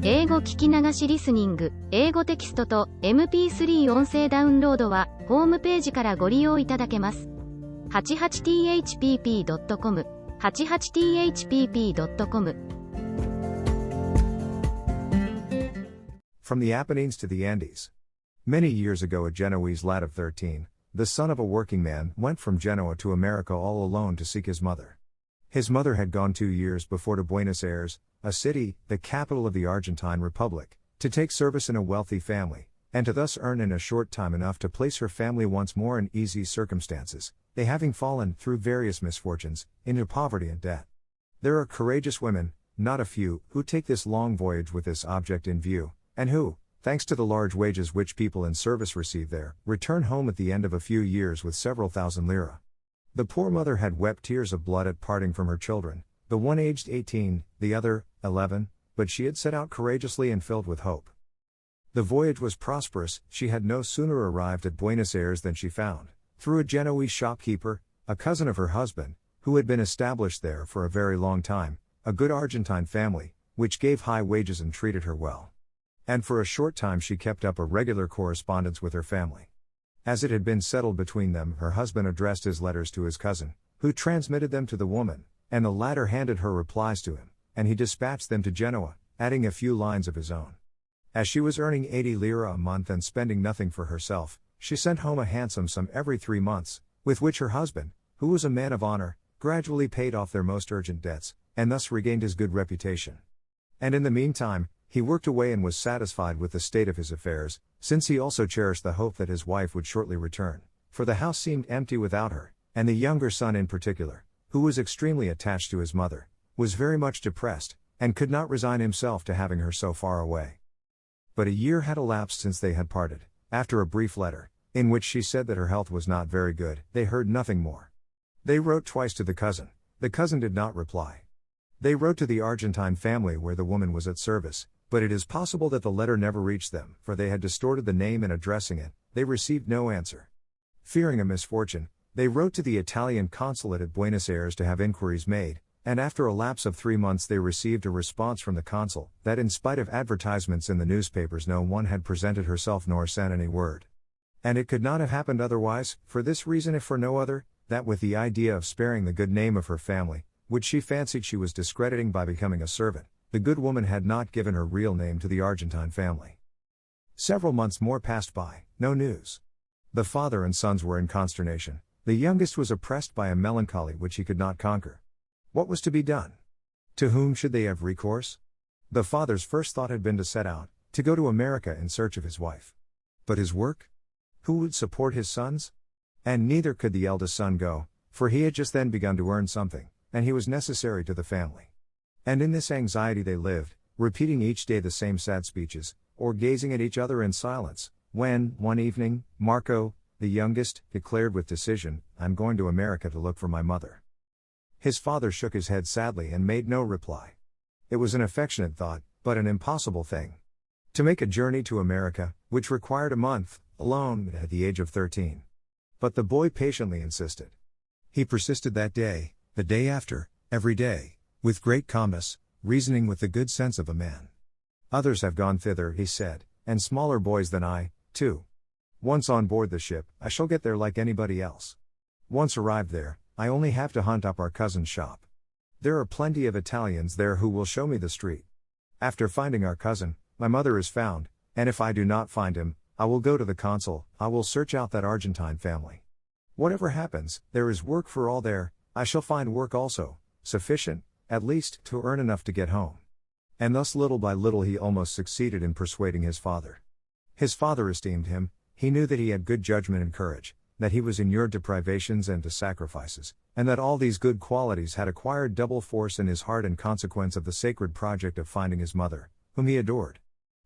英語聞き流しリスニング、英語テキストと MP3 音声ダウンロードはホームページからご利用いただけます。88thpp.com 88thpp.com From the Apennines to the Andes. Many years ago, a Genoese lad of 13, the son of a working man, went from Genoa to America all alone to seek his mother. His mother had gone 2 years before to Buenos Aires, a city, the capital of the Argentine Republic, to take service in a wealthy family, and to thus earn in a short time enough to place her family once more in easy circumstances, they having fallen, through various misfortunes, into poverty and debt. There are courageous women, not a few, who take this long voyage with this object in view, and who, thanks to the large wages which people in service receive there, return home at the end of a few years with several thousand lira. The poor mother had wept tears of blood at parting from her children, the one aged 18, the other 11, but she had set out courageously and filled with hope. The voyage was prosperous. She had no sooner arrived at Buenos Aires than she found, through a Genoese shopkeeper, a cousin of her husband, who had been established there for a very long time, a good Argentine family, which gave high wages and treated her well. And for a short time she kept up a regular correspondence with her family. As it had been settled between them, her husband addressed his letters to his cousin, who transmitted them to the woman, and the latter handed her replies to him, and he dispatched them to Genoa, adding a few lines of his own. As she was earning 80 lira a month and spending nothing for herself, she sent home a handsome sum every 3 months, with which her husband, who was a man of honor, gradually paid off their most urgent debts, and thus regained his good reputation. And in the meantime, he worked away and was satisfied with the state of his affairs, since he also cherished the hope that his wife would shortly return, for the house seemed empty without her, and the younger son in particular, who was extremely attached to his mother, was very much depressed, and could not resign himself to having her so far away. But a year had elapsed since they had parted. After a brief letter, in which she said that her health was not very good, they heard nothing more. They wrote twice to the cousin did not reply. They wrote to the Argentine family where the woman was at service, but it is possible that the letter never reached them, for they had distorted the name in addressing it. They received no answer. Fearing a misfortune, they wrote to the Italian consulate at Buenos Aires to have inquiries made, and after a lapse of 3 months they received a response from the consul, that in spite of advertisements in the newspapers no one had presented herself nor sent any word. And it could not have happened otherwise, for this reason if for no other, that with the idea of sparing the good name of her family, which she fancied she was discrediting by becoming a servant, the good woman had not given her real name to the Argentine family. Several months more passed by, no news. The father and sons were in consternation. The youngest was oppressed by a melancholy which he could not conquer. What was to be done? To whom should they have recourse? The father's first thought had been to set out, to go to America in search of his wife. But his work? Who would support his sons? And neither could the eldest son go, for he had just then begun to earn something, and he was necessary to the family. And in this anxiety they lived, repeating each day the same sad speeches, or gazing at each other in silence, when, one evening, Marco, the youngest, declared with decision, "I'm going to America to look for my mother." His father shook his head sadly and made no reply. It was an affectionate thought, but an impossible thing. To make a journey to America, which required a month, alone, at the age of 13. But the boy patiently insisted. He persisted that day, the day after, every day, with great calmness, reasoning with the good sense of a man. "Others have gone thither," he said, "and smaller boys than I, too. Once on board the ship, I shall get there like anybody else. Once arrived there, I only have to hunt up our cousin's shop. There are plenty of Italians there who will show me the street. After finding our cousin, my mother is found, and if I do not find him, I will go to the consul, I will search out that Argentine family. Whatever happens, there is work for all there, I shall find work also, sufficient, at least, to earn enough to get home." And thus little by little he almost succeeded in persuading his father. His father esteemed him, he knew that he had good judgment and courage, that he was inured to privations and to sacrifices, and that all these good qualities had acquired double force in his heart in consequence of the sacred project of finding his mother, whom he adored.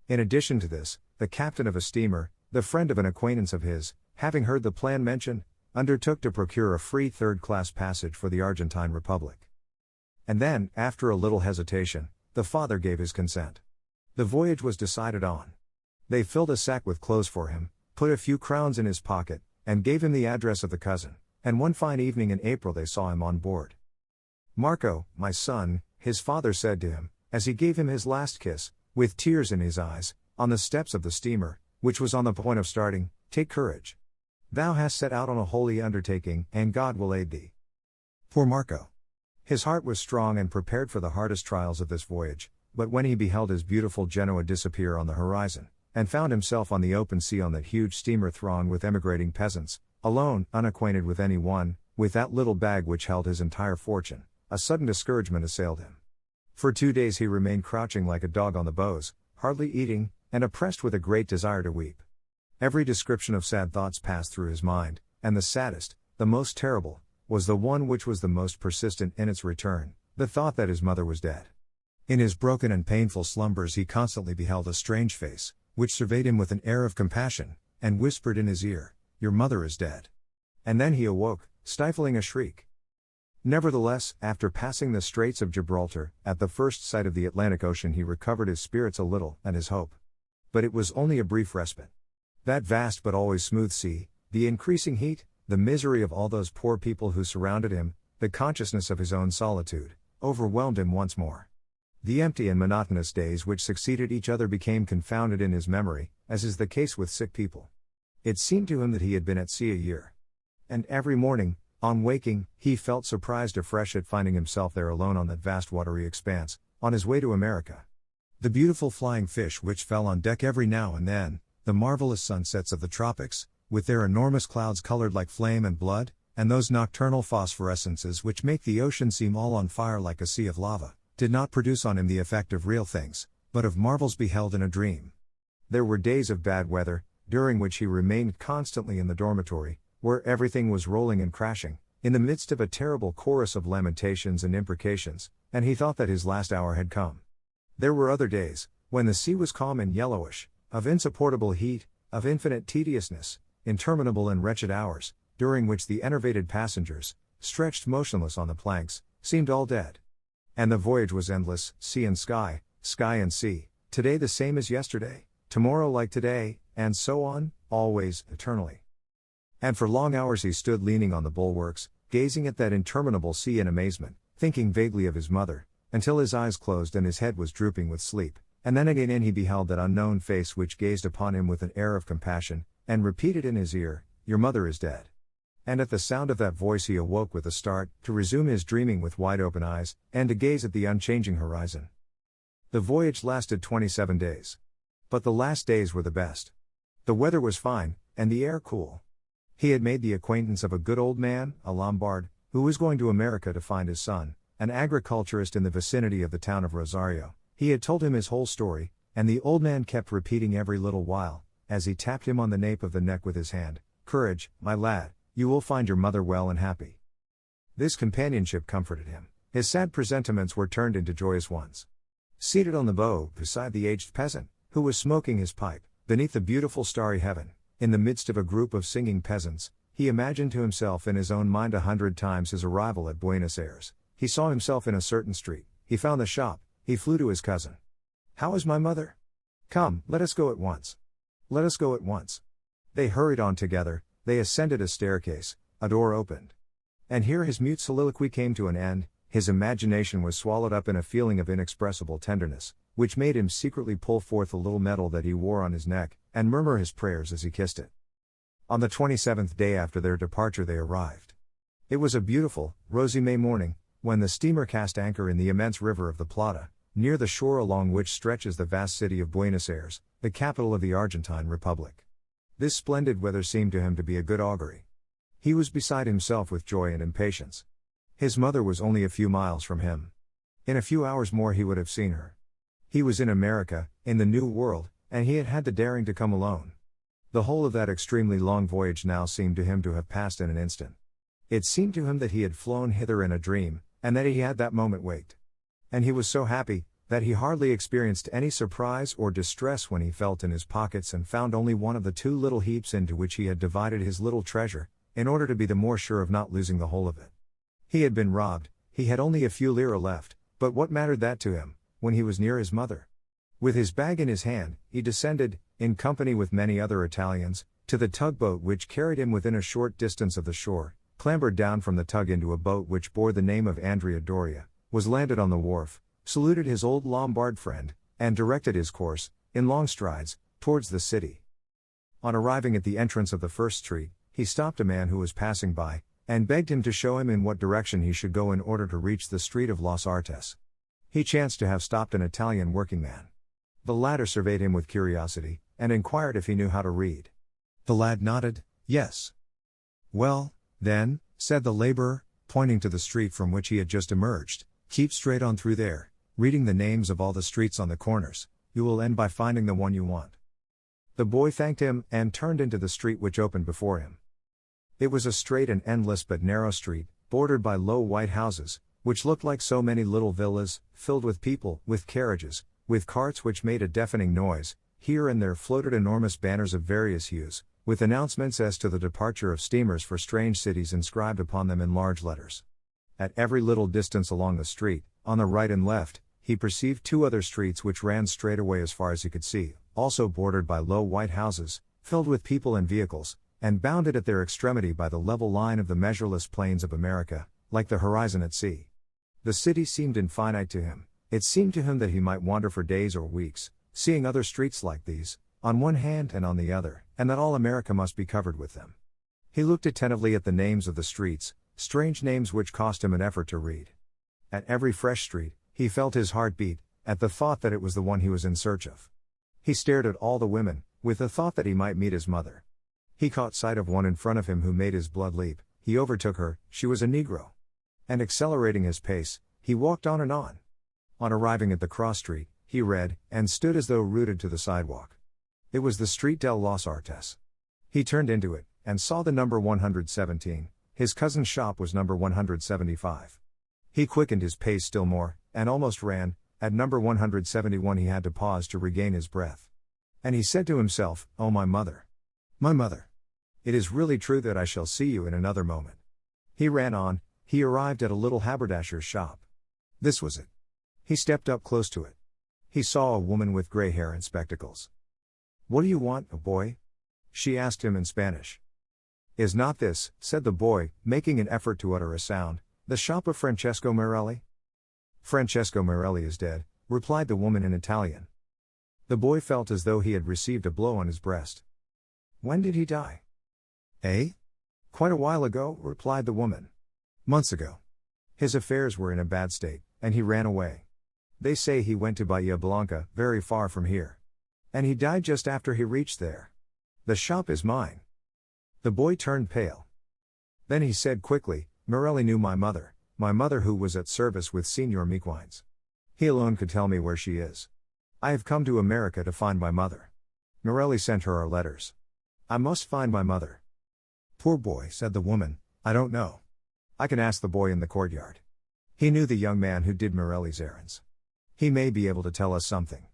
In addition to this, the captain of a steamer, the friend of an acquaintance of his, having heard the plan mentioned, undertook to procure a free third-class passage for the Argentine Republic. And then, after a little hesitation, the father gave his consent. The voyage was decided on. They filled a sack with clothes for him, put a few crowns in his pocket, and gave him the address of the cousin, and one fine evening in April they saw him on board. "Marco, my son," his father said to him, as he gave him his last kiss, with tears in his eyes, on the steps of the steamer, which was on the point of starting, "Take courage. Thou hast set out on a holy undertaking, and God will aid thee." Poor Marco. His heart was strong and prepared for the hardest trials of this voyage, but when he beheld his beautiful Genoa disappear on the horizon, and found himself on the open sea on that huge steamer thronged with emigrating peasants, alone, unacquainted with any one, with that little bag which held his entire fortune, a sudden discouragement assailed him. For 2 days he remained crouching like a dog on the bows, hardly eating, and oppressed with a great desire to weep. Every description of sad thoughts passed through his mind, and the saddest, the most terrible, was the one which was the most persistent in its return, the thought that his mother was dead. In his broken and painful slumbers he constantly beheld a strange face, which surveyed him with an air of compassion, and whispered in his ear, "Your mother is dead." And then he awoke, stifling a shriek. Nevertheless, after passing the Straits of Gibraltar, at the first sight of the Atlantic Ocean he recovered his spirits a little, and his hope. But it was only a brief respite. That vast but always smooth sea, the increasing heat, the misery of all those poor people who surrounded him, the consciousness of his own solitude, overwhelmed him once more. The empty and monotonous days which succeeded each other became confounded in his memory, as is the case with sick people. It seemed to him that he had been at sea a year. And every morning, on waking, he felt surprised afresh at finding himself there alone on that vast watery expanse, on his way to America. The beautiful flying fish which fell on deck every now and then, the marvelous sunsets of the tropics, with their enormous clouds colored like flame and blood, and those nocturnal phosphorescences which make the ocean seem all on fire like a sea of lava, did not produce on him the effect of real things, but of marvels beheld in a dream. There were days of bad weather, during which he remained constantly in the dormitory, where everything was rolling and crashing, in the midst of a terrible chorus of lamentations and imprecations, and he thought that his last hour had come. There were other days, when the sea was calm and yellowish, of insupportable heat, of infinite tediousness, interminable and wretched hours, during which the enervated passengers, stretched motionless on the planks, seemed all dead. And the voyage was endless, sea and sky, sky and sea, today the same as yesterday, tomorrow like today, and so on, always, eternally. And for long hours he stood leaning on the bulwarks, gazing at that interminable sea in amazement, thinking vaguely of his mother, until his eyes closed and his head was drooping with sleep, and then again he beheld that unknown face which gazed upon him with an air of compassion, and repeated in his ear, "Your mother is dead." And at the sound of that voice he awoke with a start, to resume his dreaming with wide open eyes, and to gaze at the unchanging horizon. The voyage lasted 27 days. But the last days were the best. The weather was fine, and the air cool. He had made the acquaintance of a good old man, a Lombard, who was going to America to find his son, an agriculturist in the vicinity of the town of Rosario. He had told him his whole story, and the old man kept repeating every little while, as he tapped him on the nape of the neck with his hand, "Courage, my lad, you will find your mother well and happy." This companionship comforted him. His sad presentiments were turned into joyous ones. Seated on the bow, beside the aged peasant, who was smoking his pipe, beneath the beautiful starry heaven, in the midst of a group of singing peasants, he imagined to himself in his own mind 100 times his arrival at Buenos Aires. He saw himself in a certain street, he found the shop, he flew to his cousin. "How is my mother? Come, let us go at once. Let us go at once." They hurried on together, they ascended a staircase, a door opened. And here his mute soliloquy came to an end, his imagination was swallowed up in a feeling of inexpressible tenderness, which made him secretly pull forth the little medal that he wore on his neck, and murmur his prayers as he kissed it. On the 27th day after their departure they arrived. It was a beautiful, rosy May morning, when the steamer cast anchor in the immense river of the Plata, near the shore along which stretches the vast city of Buenos Aires, the capital of the Argentine Republic. This splendid weather seemed to him to be a good augury. He was beside himself with joy and impatience. His mother was only a few miles from him. In a few hours more he would have seen her. He was in America, in the New World, and he had had the daring to come alone. The whole of that extremely long voyage now seemed to him to have passed in an instant. It seemed to him that he had flown hither in a dream, and that he had that moment waked. And he was so happy, that he hardly experienced any surprise or distress when he felt in his pockets and found only one of the 2 little heaps into which he had divided his little treasure, in order to be the more sure of not losing the whole of it. He had been robbed, he had only a few lire left, but what mattered that to him, when he was near his mother? With his bag in his hand, he descended, in company with many other Italians, to the tugboat which carried him within a short distance of the shore, clambered down from the tug into a boat which bore the name of Andrea Doria, was landed on the wharf, saluted his old Lombard friend, and directed his course, in long strides, towards the city. On arriving at the entrance of the first street, he stopped a man who was passing by, and begged him to show him in what direction he should go in order to reach the street of Los Artes. He chanced to have stopped an Italian working man. The latter surveyed him with curiosity, and inquired if he knew how to read. The lad nodded, yes. Well, then, said the laborer, pointing to the street from which he had just emerged, keep straight on through there, reading the names of all the streets on the corners, you will end by finding the one you want. The boy thanked him, and turned into the street which opened before him. It was a straight and endless but narrow street, bordered by low white houses, which looked like so many little villas, filled with people, with carriages, with carts which made a deafening noise. Here and there floated enormous banners of various hues, with announcements as to the departure of steamers for strange cities inscribed upon them in large letters. At every little distance along the street, on the right and left, he perceived two other streets which ran straight away as far as he could see, also bordered by low white houses, filled with people and vehicles, and bounded at their extremity by the level line of the measureless plains of America, like the horizon at sea. The city seemed infinite to him. It seemed to him that he might wander for days or weeks, seeing other streets like these, on one hand and on the other, and that all America must be covered with them. He looked attentively at the names of the streets, strange names which cost him an effort to read. At every fresh street, he felt his heart beat, at the thought that it was the one he was in search of. He stared at all the women, with the thought that he might meet his mother. He caught sight of one in front of him who made his blood leap. He overtook her, she was a Negro. And accelerating his pace, he walked on and on. On arriving at the cross street, he read, and stood as though rooted to the sidewalk. It was the Street del Los Artes. He turned into it, and saw the number 117, his cousin's shop was number 175. He quickened his pace still more, and almost ran. At number 171 he had to pause to regain his breath. And he said to himself, "Oh my mother! My mother! It is really true that I shall see you in another moment." He ran on. He arrived at a little haberdasher's shop. This was it. He stepped up close to it. He saw a woman with gray hair and spectacles. "What do you want, a boy?" she asked him in Spanish. "Is not this," said the boy, making an effort to utter a sound, "the shop of Francesco Morelli?" "Francesco Morelli is dead," replied the woman in Italian. The boy felt as though he had received a blow on his breast. "When did he die?" "Eh? Quite a while ago," replied the woman. "Months ago. His affairs were in a bad state, and he ran away. They say he went to Bahia Blanca, very far from here. And he died just after he reached there. The shop is mine." The boy turned pale. Then he said quickly, "Morelli knew my mother who was at service with Signor Mequines. He alone could tell me where she is. I have come to America to find my mother. Morelli sent her our letters. I must find my mother." "Poor boy," said the woman, "I don't know. I can ask the boy in the courtyard. He knew the young man who did Morelli's errands. He may be able to tell us something."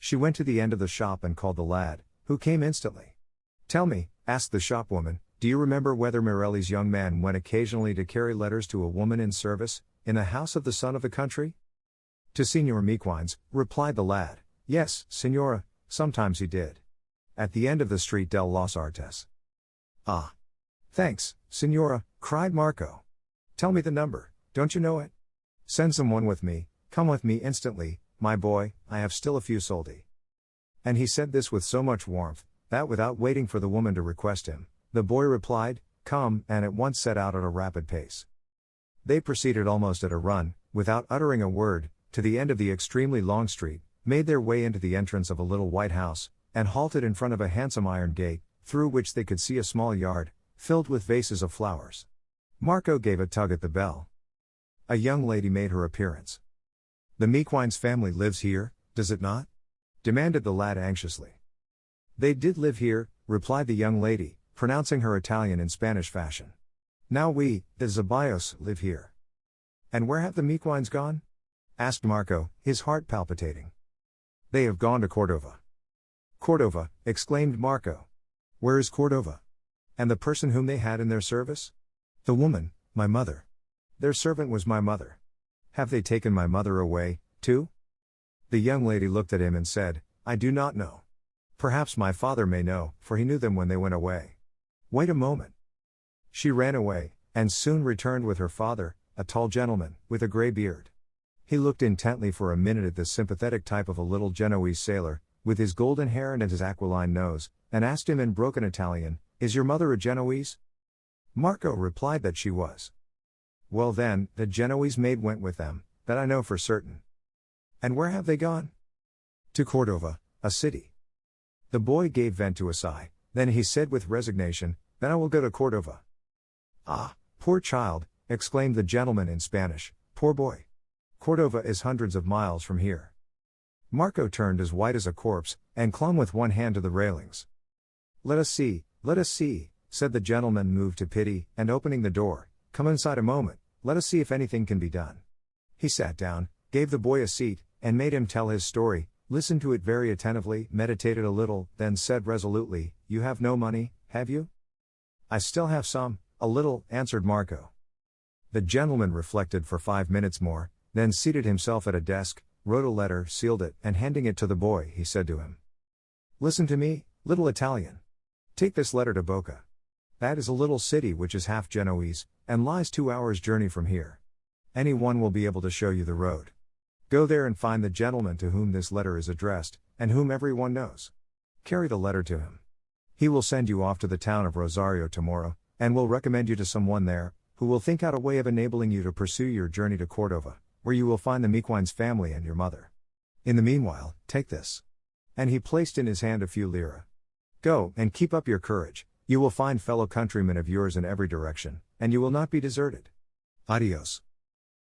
She went to the end of the shop and called the lad, who came instantly. "Tell me," asked the shopwoman, "do you remember whether Morelli's young man went occasionally to carry letters to a woman in service, in the house of the son of the country?" "To Signor Mequines," replied the lad. "Yes, Signora, sometimes he did. At the end of the Street del Los Artes." "Ah. Thanks, Signora," cried Marco. "Tell me the number, don't you know it? Send someone with me, come with me instantly, my boy, I have still a few soldi." And he said this with so much warmth, that without waiting for the woman to request him, the boy replied, "Come," and at once set out at a rapid pace. They proceeded almost at a run, without uttering a word, to the end of the extremely long street, made their way into the entrance of a little white house, and halted in front of a handsome iron gate, through which they could see a small yard, filled with vases of flowers. Marco gave a tug at the bell. A young lady made her appearance. "The Mequines family lives here, does it not?" demanded the lad anxiously. "They did live here," replied the young lady, pronouncing her Italian in Spanish fashion. "Now we, the Zabayos, live here." "And where have the Mequines gone?" asked Marco, his heart palpitating. "They have gone to Cordova." "Cordova," exclaimed Marco. "Where is Cordova? And the person whom they had in their service?" "The woman, my mother. Their servant was my mother. Have they taken my mother away, too?" The young lady looked at him and said, "I do not know. Perhaps my father may know, for he knew them when they went away. Wait a moment." She ran away, and soon returned with her father, a tall gentleman, with a grey beard. He looked intently for a minute at this sympathetic type of a little Genoese sailor, with his golden hair and his aquiline nose, and asked him in broken Italian, "Is your mother a Genoese?" Marco replied that she was. "Well then, the Genoese maid went with them, that I know for certain." "And where have they gone?" "To Cordova, a city." The boy gave vent to a sigh, then he said with resignation, "Then I will go to Cordova." "Ah, poor child," exclaimed the gentleman in Spanish, "poor boy. Cordova is hundreds of miles from here." Marco turned as white as a corpse, and clung with one hand to the railings. Let us see," said the gentleman moved to pity, and opening the door, "Come inside a moment, let us see if anything can be done." He sat down, gave the boy a seat, and made him tell his story, listened to it very attentively, meditated a little, then said resolutely, "You have no money, have you?" "I still have some, a little," answered Marco. The gentleman reflected for 5 minutes more, then seated himself at a desk, wrote a letter, sealed it, and handing it to the boy, he said to him, "Listen to me, little Italian. Take this letter to Boca. That is a little city which is half Genoese, and lies 2 hours' journey from here. Any one will be able to show you the road. Go there and find the gentleman to whom this letter is addressed, and whom everyone knows. Carry the letter to him. He will send you off to the town of Rosario tomorrow, and will recommend you to someone there, who will think out a way of enabling you to pursue your journey to Cordova, where you will find the Mequine's family and your mother. In the meanwhile, take this." And he placed in his hand a few lire. "Go, and keep up your courage, you will find fellow countrymen of yours in every direction, and you will not be deserted. Adios."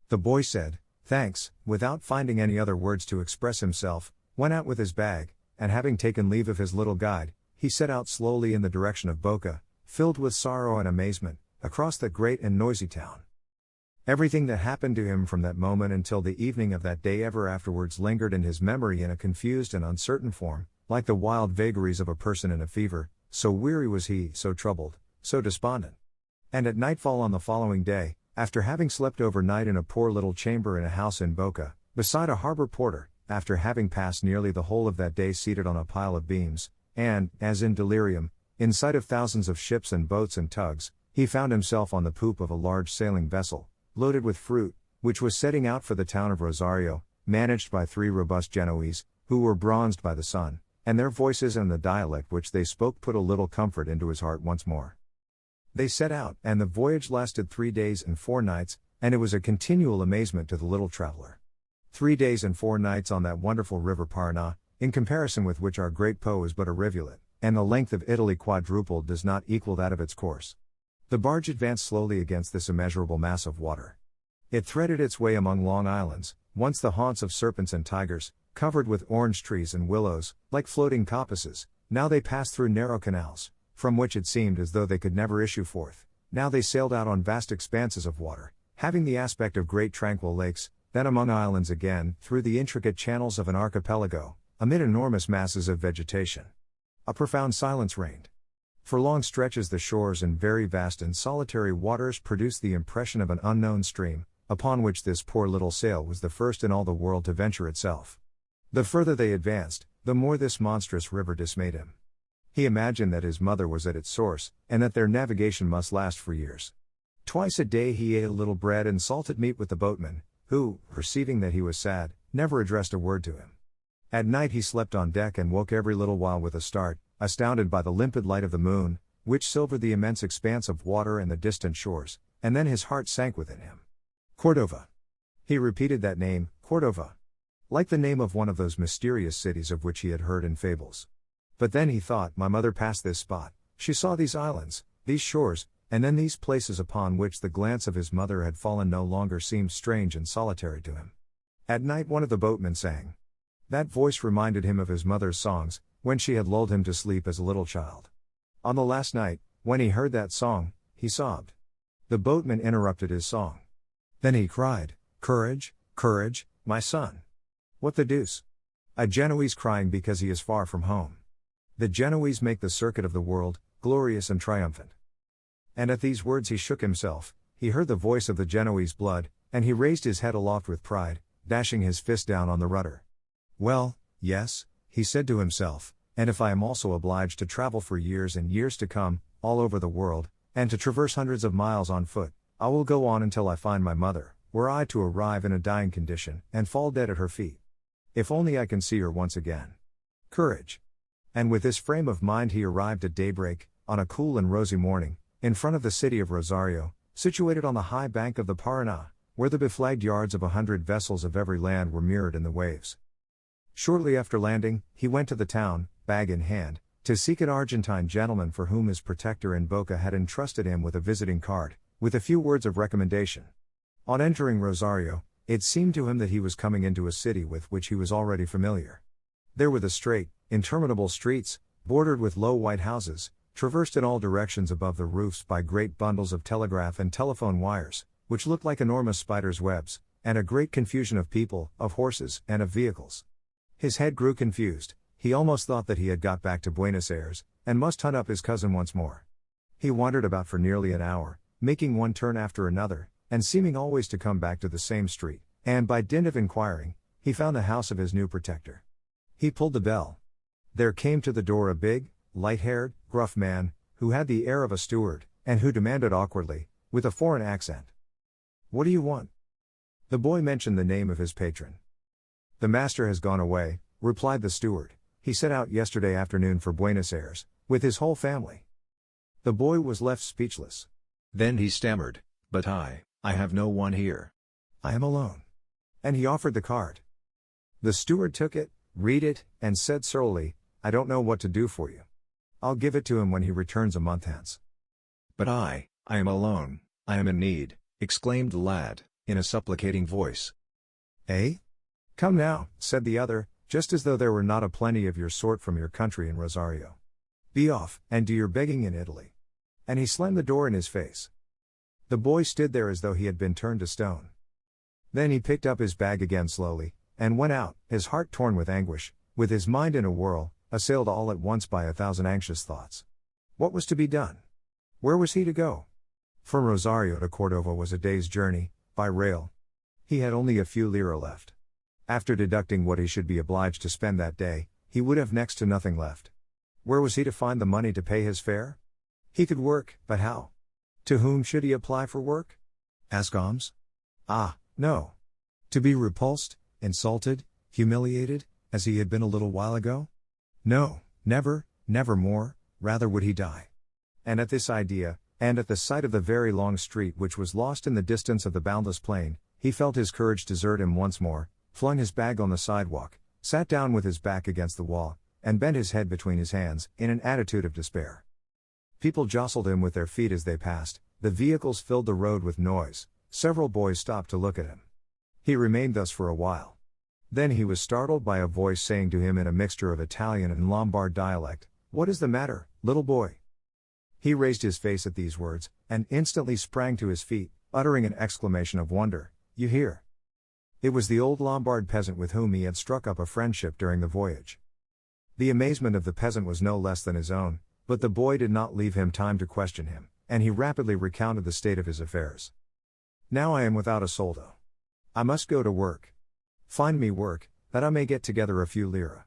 The boy said, "Thanks," without finding any other words to express himself, went out with his bag, and having taken leave of his little guide, he set out slowly in the direction of Boca, filled with sorrow and amazement, across that great and noisy town. Everything that happened to him from that moment until the evening of that day ever afterwards lingered in his memory in a confused and uncertain form, like the wild vagaries of a person in a fever, so weary was he, so troubled, so despondent. And at nightfall on the following day, after having slept overnight in a poor little chamber in a house in Boca, beside a harbor porter, after having passed nearly the whole of that day seated on a pile of beams, and, as in delirium, in sight of thousands of ships and boats and tugs, he found himself on the poop of a large sailing vessel, loaded with fruit, which was setting out for the town of Rosario, managed by 3 robust Genoese, who were bronzed by the sun, and their voices and the dialect which they spoke put a little comfort into his heart once more. They set out, and the voyage lasted 3 days and 4 nights, and it was a continual amazement to the little traveler. 3 days and 4 nights on that wonderful river Parana, in comparison with which our great Po is but a rivulet, and the length of Italy quadrupled does not equal that of its course. The barge advanced slowly against this immeasurable mass of water. It threaded its way among long islands, once the haunts of serpents and tigers, covered with orange trees and willows, like floating coppices. Now they passed through narrow canals, from which it seemed as though they could never issue forth. Now they sailed out on vast expanses of water, having the aspect of great tranquil lakes, then among islands again, through the intricate channels of an archipelago, amid enormous masses of vegetation. A profound silence reigned. For long stretches the shores and very vast and solitary waters produced the impression of an unknown stream, upon which this poor little sail was the first in all the world to venture itself. The further they advanced, the more this monstrous river dismayed him. He imagined that his mother was at its source, and that their navigation must last for years. Twice a day he ate a little bread and salted meat with the boatman, who, perceiving that he was sad, never addressed a word to him. At night he slept on deck and woke every little while with a start, astounded by the limpid light of the moon, which silvered the immense expanse of water and the distant shores, and then his heart sank within him. Cordova. He repeated that name, Cordova. Like the name of one of those mysterious cities of which he had heard in fables. But then he thought, my mother passed this spot, she saw these islands, these shores, and then these places upon which the glance of his mother had fallen no longer seemed strange and solitary to him. At night one of the boatmen sang. That voice reminded him of his mother's songs, when she had lulled him to sleep as a little child. On the last night, when he heard that song, he sobbed. The boatman interrupted his song. Then he cried, "Courage, courage, my son." What the deuce? A Genoese crying because he is far from home. The Genoese make the circuit of the world, glorious and triumphant. And at these words he shook himself, he heard the voice of the Genoese blood, and he raised his head aloft with pride, dashing his fist down on the rudder. Well, yes, he said to himself, and if I am also obliged to travel for years and years to come, all over the world, and to traverse hundreds of miles on foot, I will go on until I find my mother, were I to arrive in a dying condition, and fall dead at her feet. If only I can see her once again. Courage. And with this frame of mind he arrived at daybreak, on a cool and rosy morning, in front of the city of Rosario, situated on the high bank of the Paraná, where the beflagged yards of 100 vessels of every land were mirrored in the waves. Shortly after landing, he went to the town, bag in hand, to seek an Argentine gentleman for whom his protector in Boca had entrusted him with a visiting card, with a few words of recommendation. On entering Rosario, it seemed to him that he was coming into a city with which he was already familiar. There were the straight, interminable streets, bordered with low white houses, traversed in all directions above the roofs by great bundles of telegraph and telephone wires, which looked like enormous spiders' webs, and a great confusion of people, of horses, and of vehicles. His head grew confused. He almost thought that he had got back to Buenos Aires, and must hunt up his cousin once more. He wandered about for nearly an hour, making one turn after another, and seeming always to come back to the same street, and by dint of inquiring, he found the house of his new protector. He pulled the bell. There came to the door a big, light-haired, gruff man, who had the air of a steward, and who demanded awkwardly, with a foreign accent, "What do you want?" The boy mentioned the name of his patron. "The master has gone away," replied the steward. "He set out yesterday afternoon for Buenos Aires, with his whole family." The boy was left speechless. Then he stammered, "But I have no one here. "I am alone." And he offered the card. The steward took it, read it, and said surlily, "I don't know what to do for you. I'll give it to him when he returns a month hence." "But I am alone, I am in need," exclaimed the lad, in a supplicating voice. "Eh? Come now," said the other, "just as though there were not a plenty of your sort from your country in Rosario. Be off, and do your begging in Italy." And he slammed the door in his face. The boy stood there as though he had been turned to stone. Then he picked up his bag again slowly, and went out, his heart torn with anguish, with his mind in a whirl, assailed all at once by 1,000 anxious thoughts. What was to be done? Where was he to go? From Rosario to Cordova was a day's journey, by rail. He had only a few lira left. After deducting what he should be obliged to spend that day, he would have next to nothing left. Where was he to find the money to pay his fare? He could work, but how? To whom should he apply for work? Ask alms? Ah, no. To be repulsed, insulted, humiliated, as he had been a little while ago? No, never, never more, rather would he die. And at this idea, and at the sight of the very long street which was lost in the distance of the boundless plain, he felt his courage desert him once more, flung his bag on the sidewalk, sat down with his back against the wall, and bent his head between his hands, in an attitude of despair. People jostled him with their feet as they passed, the vehicles filled the road with noise, several boys stopped to look at him. He remained thus for a while. Then he was startled by a voice saying to him in a mixture of Italian and Lombard dialect, "What is the matter, little boy?" He raised his face at these words, and instantly sprang to his feet, uttering an exclamation of wonder. "You hear?" It was the old Lombard peasant with whom he had struck up a friendship during the voyage. The amazement of the peasant was no less than his own, but the boy did not leave him time to question him, and he rapidly recounted the state of his affairs. "Now I am without a soldo. I must go to work. Find me work, that I may get together a few lira.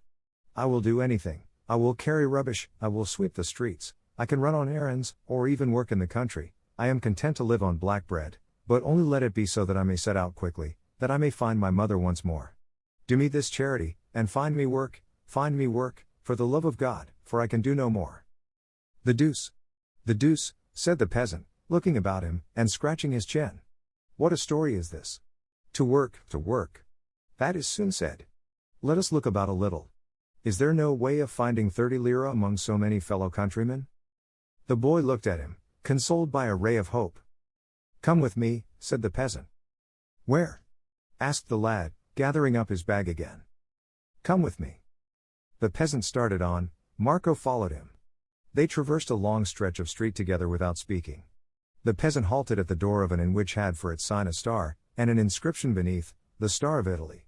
I will do anything. I will carry rubbish, I will sweep the streets, I can run on errands, or even work in the country. I am content to live on black bread, but only let it be so that I may set out quickly, that I may find my mother once more. Do me this charity, and find me work, for the love of God, for I can do no more." "The deuce," said the peasant, looking about him, and scratching his chin. "What a story is this? To work. That is soon said. Let us look about a little. Is there no way of finding 30 lira among so many fellow countrymen?" The boy looked at him, consoled by a ray of hope. "Come with me," said the peasant. "Where?" asked the lad, gathering up his bag again. "Come with me." The peasant started on, Marco followed him. They traversed a long stretch of street together without speaking. The peasant halted at the door of an inn which had for its sign a star, and an inscription beneath, "The Star of Italy."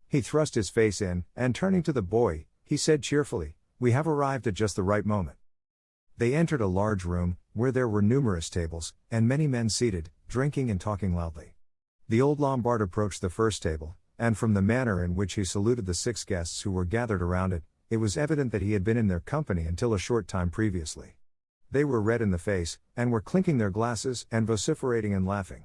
He thrust his face in, and turning to the boy, he said cheerfully, "We have arrived at just the right moment." They entered a large room, where there were numerous tables, and many men seated, drinking and talking loudly. The old Lombard approached the first table, and from the manner in which he saluted the 6 guests who were gathered around it, it was evident that he had been in their company until a short time previously. They were red in the face, and were clinking their glasses, and vociferating and laughing.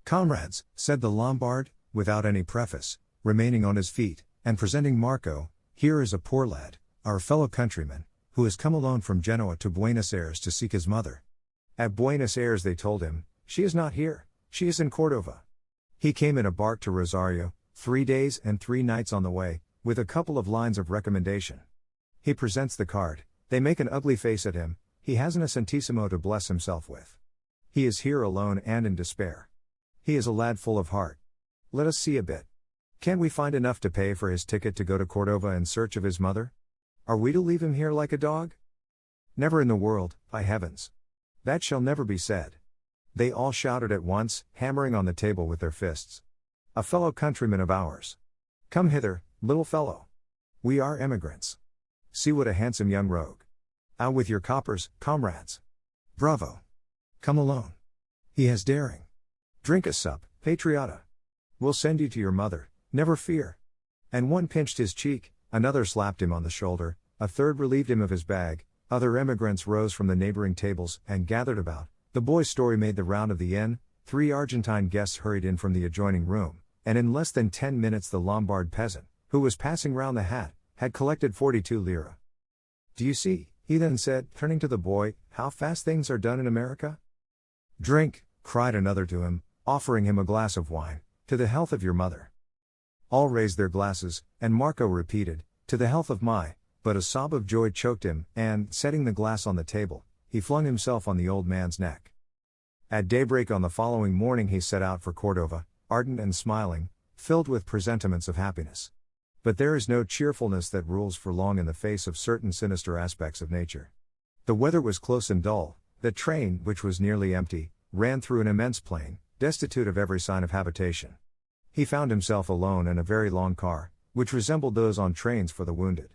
"Comrades," said the Lombard, without any preface, remaining on his feet, and presenting Marco, "here is a poor lad, our fellow countryman, who has come alone from Genoa to Buenos Aires to seek his mother. At Buenos Aires they told him, she is not here, she is in Cordova. He came in a bark to Rosario, 3 days and 3 nights on the way, with a couple of lines of recommendation. He presents the card, they make an ugly face at him, he hasn't a centesimo to bless himself with. He is here alone and in despair. He is a lad full of heart. Let us see a bit. Can't we find enough to pay for his ticket to go to Cordova in search of his mother? Are we to leave him here like a dog? Never in the world, by heavens. That shall never be said." They all shouted at once, hammering on the table with their fists. "A fellow countryman of ours. Come hither, little fellow. We are emigrants. See what a handsome young rogue. Out with your coppers, comrades. Bravo. Come alone. He has daring. Drink a sup, patriota. We'll send you to your mother, never fear." And one pinched his cheek, another slapped him on the shoulder, a third relieved him of his bag, other emigrants rose from the neighboring tables and gathered about. The boy's story made the round of the inn, 3 Argentine guests hurried in from the adjoining room, and in less than 10 minutes the Lombard peasant, who was passing round the hat, had collected 42 lire. "Do you see," he then said, turning to the boy, "how fast things are done in America?" "Drink," cried another to him, offering him a glass of wine, "to the health of your mother." All raised their glasses, and Marco repeated, "To the health of my," but a sob of joy choked him, and, setting the glass on the table, he flung himself on the old man's neck. At daybreak on the following morning he set out for Cordova, ardent and smiling, filled with presentiments of happiness. But there is no cheerfulness that rules for long in the face of certain sinister aspects of nature. The weather was close and dull, the train, which was nearly empty, ran through an immense plain, destitute of every sign of habitation. He found himself alone in a very long car, which resembled those on trains for the wounded.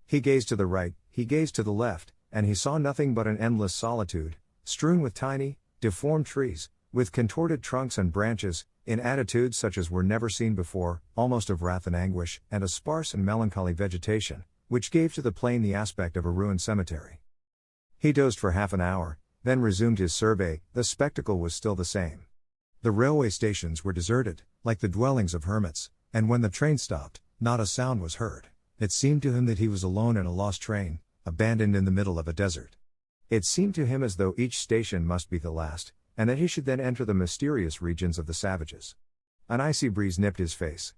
He gazed to the right, he gazed to the left, and he saw nothing but an endless solitude, strewn with tiny, deformed trees, with contorted trunks and branches, in attitudes such as were never seen before, almost of wrath and anguish, and a sparse and melancholy vegetation, which gave to the plain the aspect of a ruined cemetery. He dozed for half an hour, then resumed his survey. The spectacle was still the same. The railway stations were deserted, like the dwellings of hermits, and when the train stopped, not a sound was heard. It seemed to him that he was alone in a lost train, abandoned in the middle of a desert. It seemed to him as though each station must be the last, and that he should then enter the mysterious regions of the savages. An icy breeze nipped his face.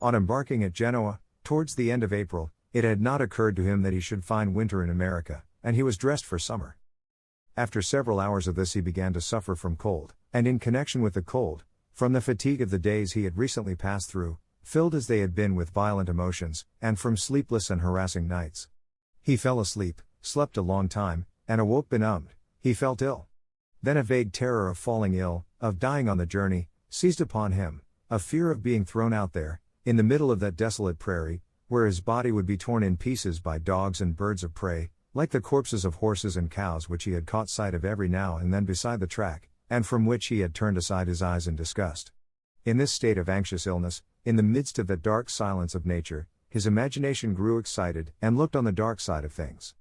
On embarking at Genoa, towards the end of April, it had not occurred to him that he should find winter in America, and he was dressed for summer. After several hours of this he began to suffer from cold, and in connection with the cold, from the fatigue of the days he had recently passed through, filled as they had been with violent emotions, and from sleepless and harassing nights. He fell asleep, slept a long time, and awoke benumbed. He felt ill. Then a vague terror of falling ill, of dying on the journey, seized upon him, a fear of being thrown out there, in the middle of that desolate prairie, where his body would be torn in pieces by dogs and birds of prey, like the corpses of horses and cows which he had caught sight of every now and then beside the track, and from which he had turned aside his eyes in disgust. In this state of anxious illness, in the midst of the dark silence of nature, his imagination grew excited, and looked on the dark side of things.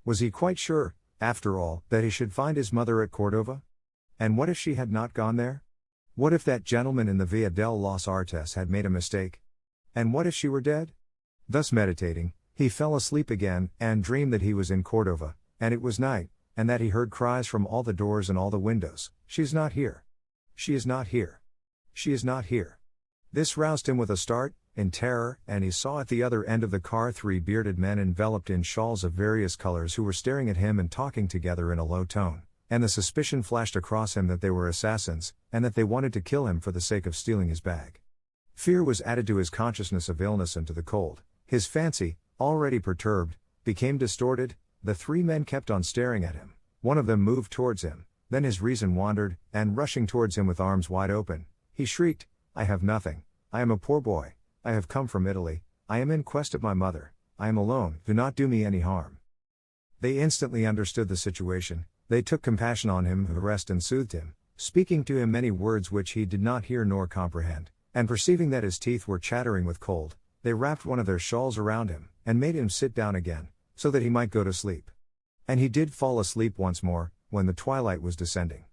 Was he quite sure, after all, that he should find his mother at Cordova? And what if she had not gone there? What if that gentleman in the Via del Los Artes had made a mistake? And what if she were dead? Thus meditating, he fell asleep again, and dreamed that he was in Cordova, and it was night, and that he heard cries from all the doors and all the windows, "She is not here! She is not here! She is not here!" This roused him with a start, in terror, and he saw at the other end of the car 3 bearded men enveloped in shawls of various colors who were staring at him and talking together in a low tone, and the suspicion flashed across him that they were assassins, and that they wanted to kill him for the sake of stealing his bag. Fear was added to his consciousness of illness and to the cold. His fancy, already perturbed, became distorted. The 3 men kept on staring at him. One of them moved towards him, then his reason wandered, and rushing towards him with arms wide open, he shrieked, "I have nothing, I am a poor boy, I have come from Italy, I am in quest of my mother, I am alone, do not do me any harm." They instantly understood the situation, they took compassion on him, caressed and soothed him, speaking to him many words which he did not hear nor comprehend, and perceiving that his teeth were chattering with cold, they wrapped one of their shawls around him, and made him sit down again, so that he might go to sleep. And he did fall asleep once more, when the twilight was descending.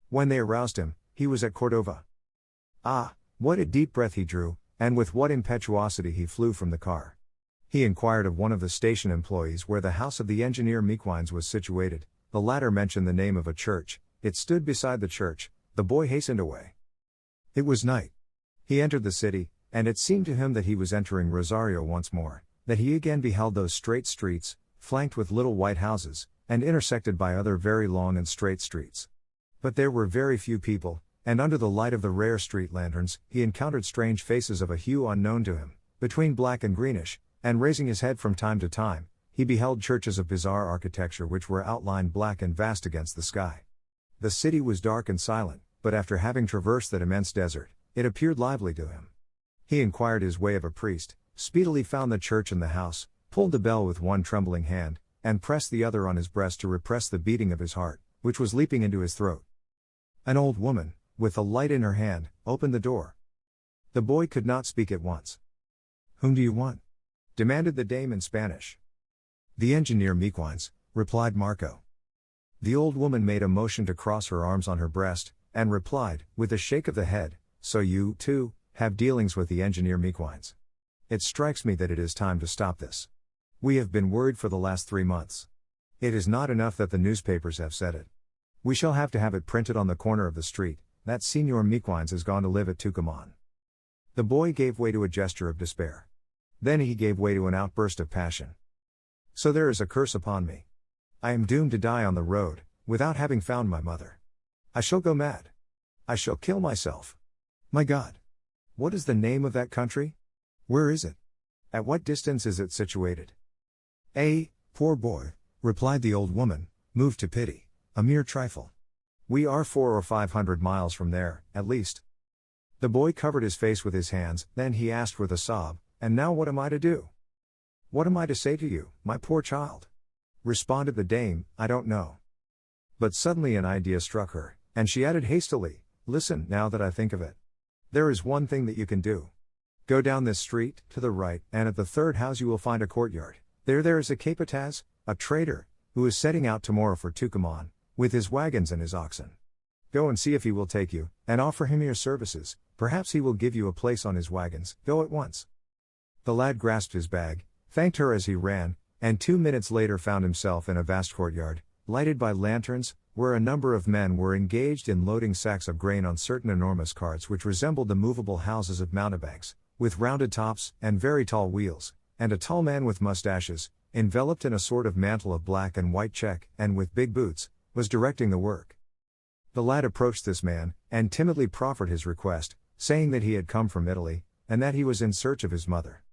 When they aroused him, he was at Cordova. Ah, what a deep breath he drew, and with what impetuosity he flew from the car. He inquired of one of the station employees where the house of the engineer Mequines was situated. The latter mentioned the name of a church. It stood beside the church. The boy hastened away. It was night. He entered the city, and it seemed to him that he was entering Rosario once more, that he again beheld those straight streets, flanked with little white houses, and intersected by other very long and straight streets. But there were very few people, and under the light of the rare street lanterns, he encountered strange faces of a hue unknown to him, between black and greenish, and raising his head from time to time, he beheld churches of bizarre architecture which were outlined black and vast against the sky. The city was dark and silent, but after having traversed that immense desert, it appeared lively to him. He inquired his way of a priest, speedily found the church and the house, pulled the bell with one trembling hand, and pressed the other on his breast to repress the beating of his heart, which was leaping into his throat. An old woman, with a light in her hand, opened the door. The boy could not speak at once. "Whom do you want?" demanded the dame in Spanish. "The engineer Mequines," replied Marco. The old woman made a motion to cross her arms on her breast, and replied, with a shake of the head, "So you, too, have dealings with the engineer Mequines. It strikes me that it is time to stop this. We have been worried for the last 3 months. It is not enough that the newspapers have said it. We shall have to have it printed on the corner of the street, that Signor Mequines has gone to live at Tucumán." The boy gave way to a gesture of despair. Then he gave way to an outburst of passion. "So there is a curse upon me. I am doomed to die on the road, without having found my mother. I shall go mad. I shall kill myself. My God! What is the name of that country? Where is it? At what distance is it situated?" "Poor boy," replied the old woman, moved to pity. "A mere trifle. We are 400 or 500 miles from there, at least." The boy covered his face with his hands, then he asked with a sob, "And now what am I to do? What am I to say to you, my poor child?" Responded the dame, "I don't know." But suddenly an idea struck her, and she added hastily, "Listen, now that I think of it. There is one thing that you can do. Go down this street, to the right, and at the third house you will find a courtyard. There is a capataz, a trader, who is setting out tomorrow for Tucumán, with his wagons and his oxen. Go and see if he will take you, and offer him your services. Perhaps he will give you a place on his wagons. Go at once." The lad grasped his bag, thanked her as he ran, and 2 minutes later found himself in a vast courtyard, lighted by lanterns, where a number of men were engaged in loading sacks of grain on certain enormous carts which resembled the movable houses of mountebanks, with rounded tops and very tall wheels, and a tall man with mustaches, enveloped in a sort of mantle of black and white check and with big boots, was directing the work. The lad approached this man, and timidly proffered his request, saying that he had come from Italy, and that he was in search of his mother.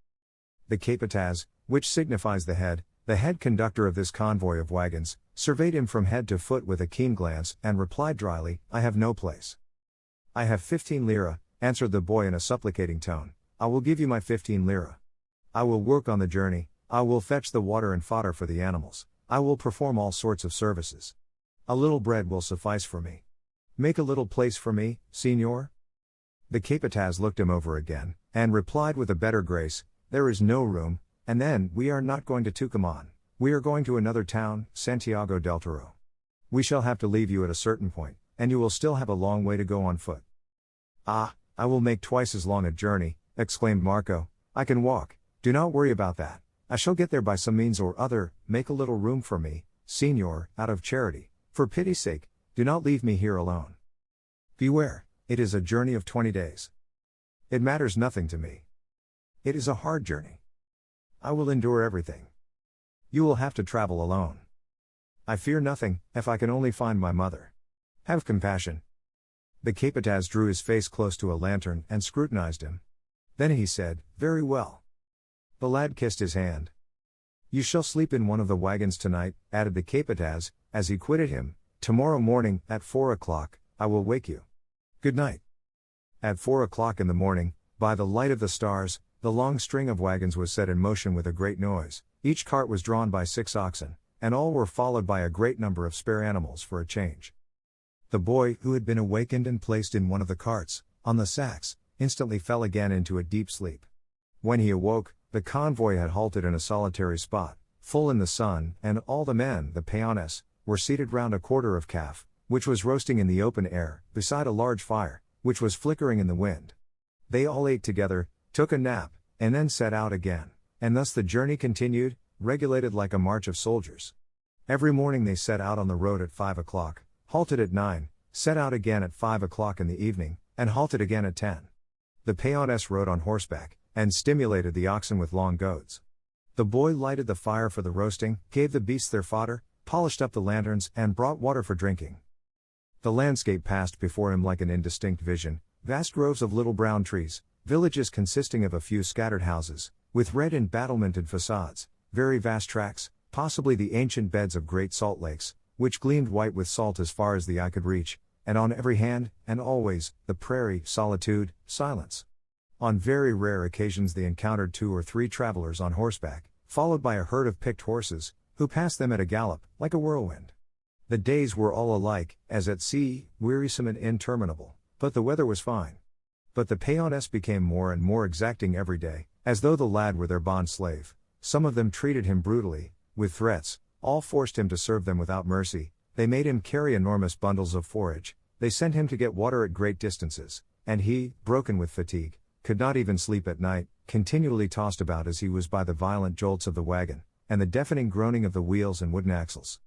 The capataz, which signifies the head conductor of this convoy of wagons, surveyed him from head to foot with a keen glance, and replied dryly, "I have no place." "I have 15 lira, answered the boy in a supplicating tone. "I will give you my 15 lira. I will work on the journey, I will fetch the water and fodder for the animals, I will perform all sorts of services. A little bread will suffice for me. Make a little place for me, Signor." The capataz looked him over again, and replied with a better grace, "There is no room, and then, we are not going to Tucumán, we are going to another town, Santiago del Toro. We shall have to leave you at a certain point, and you will still have a long way to go on foot." "Ah, I will make twice as long a journey," exclaimed Marco. "I can walk, do not worry about that. I shall get there by some means or other. Make a little room for me, Signor, out of charity. For pity's sake, do not leave me here alone. Beware, it is a journey of 20 days. It matters nothing to me. It is a hard journey. I will endure everything. You will have to travel alone. I fear nothing, if I can only find my mother. Have compassion." The capataz drew his face close to a lantern and scrutinized him. Then he said, "Very well." The lad kissed his hand. "You shall sleep in one of the wagons tonight," added the capataz, as he quitted him. "Tomorrow morning, at 4 o'clock, I will wake you. Good night." At 4 o'clock in the morning, by the light of the stars, the long string of wagons was set in motion with a great noise. Each cart was drawn by 6 oxen, and all were followed by a great number of spare animals for a change. The boy, who had been awakened and placed in one of the carts, on the sacks, instantly fell again into a deep sleep. When he awoke, the convoy had halted in a solitary spot, full in the sun, and all the men, the peones, were seated round a quarter of calf, which was roasting in the open air, beside a large fire, which was flickering in the wind. They all ate together, took a nap, and then set out again, and thus the journey continued, regulated like a march of soldiers. Every morning they set out on the road at 5 o'clock, halted at 9, set out again at 5 o'clock in the evening, and halted again at 10. The peoness rode on horseback, and stimulated the oxen with long goads. The boy lighted the fire for the roasting, gave the beasts their fodder, polished up the lanterns, and brought water for drinking. The landscape passed before him like an indistinct vision, vast groves of little brown trees, villages consisting of a few scattered houses, with red and battlemented facades, very vast tracts, possibly the ancient beds of great salt lakes, which gleamed white with salt as far as the eye could reach, and on every hand, and always, the prairie, solitude, silence. On very rare occasions they encountered 2 or 3 travelers on horseback, followed by a herd of picked horses, who passed them at a gallop, like a whirlwind. The days were all alike, as at sea, wearisome and interminable, but the weather was fine. But the peoness became more and more exacting every day, as though the lad were their bond slave. Some of them treated him brutally, with threats, all forced him to serve them without mercy, they made him carry enormous bundles of forage, they sent him to get water at great distances, and he, broken with fatigue, could not even sleep at night, continually tossed about as he was by the violent jolts of the wagon, and the deafening groaning of the wheels and wooden axles.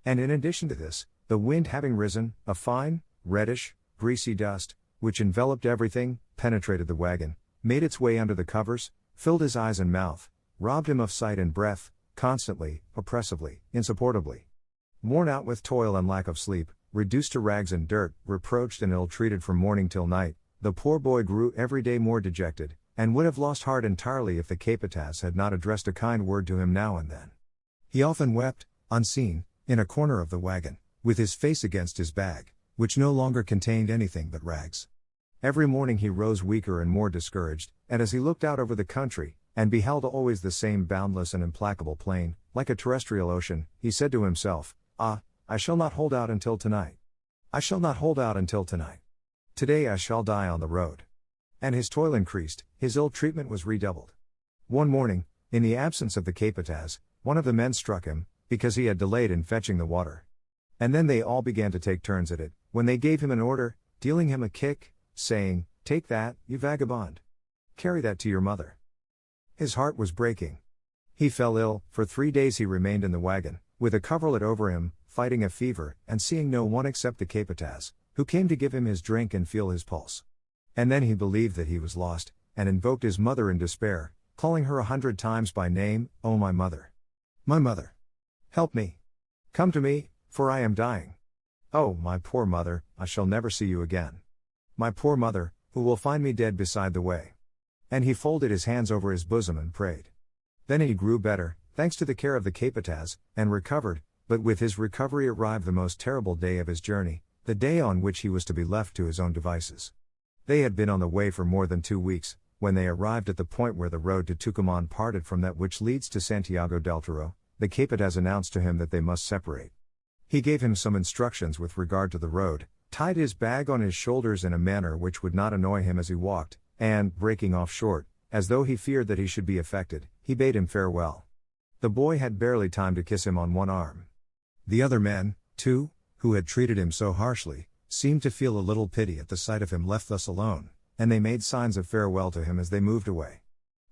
And in addition to this, the wind having risen, a fine, reddish, greasy dust, which enveloped everything, penetrated the wagon, made its way under the covers, filled his eyes and mouth, robbed him of sight and breath, constantly, oppressively, insupportably. Worn out with toil and lack of sleep, reduced to rags and dirt, reproached and ill-treated from morning till night, the poor boy grew every day more dejected, and would have lost heart entirely if the capataz had not addressed a kind word to him now and then. He often wept, unseen, in a corner of the wagon, with his face against his bag, which no longer contained anything but rags. Every morning he rose weaker and more discouraged, and as he looked out over the country, and beheld always the same boundless and implacable plain, like a terrestrial ocean, he said to himself, I shall not hold out until tonight. I shall not hold out until tonight. Today I shall die on the road. And his toil increased, his ill-treatment was redoubled. One morning, in the absence of the capataz, one of the men struck him, because he had delayed in fetching the water. And then they all began to take turns at it, when they gave him an order, dealing him a kick, saying, "Take that, you vagabond. Carry that to your mother." His heart was breaking. He fell ill, for 3 days he remained in the wagon, with a coverlet over him, fighting a fever, and seeing no one except the capataz, who came to give him his drink and feel his pulse. And then he believed that he was lost, and invoked his mother in despair, calling her 100 times by name, "Oh my mother! My mother! Help me! Come to me, for I am dying! Oh, my poor mother, I shall never see you again! My poor mother, who will find me dead beside the way!" And he folded his hands over his bosom and prayed. Then he grew better, thanks to the care of the capataz, and recovered, but with his recovery arrived the most terrible day of his journey, the day on which he was to be left to his own devices. They had been on the way for more than 2 weeks, when they arrived at the point where the road to Tucumán parted from that which leads to Santiago del Toro. The capataz announced to him that they must separate. He gave him some instructions with regard to the road, tied his bag on his shoulders in a manner which would not annoy him as he walked, and, breaking off short, as though he feared that he should be affected, he bade him farewell. The boy had barely time to kiss him on one arm. The other men, too, who had treated him so harshly, seemed to feel a little pity at the sight of him left thus alone, and they made signs of farewell to him as they moved away.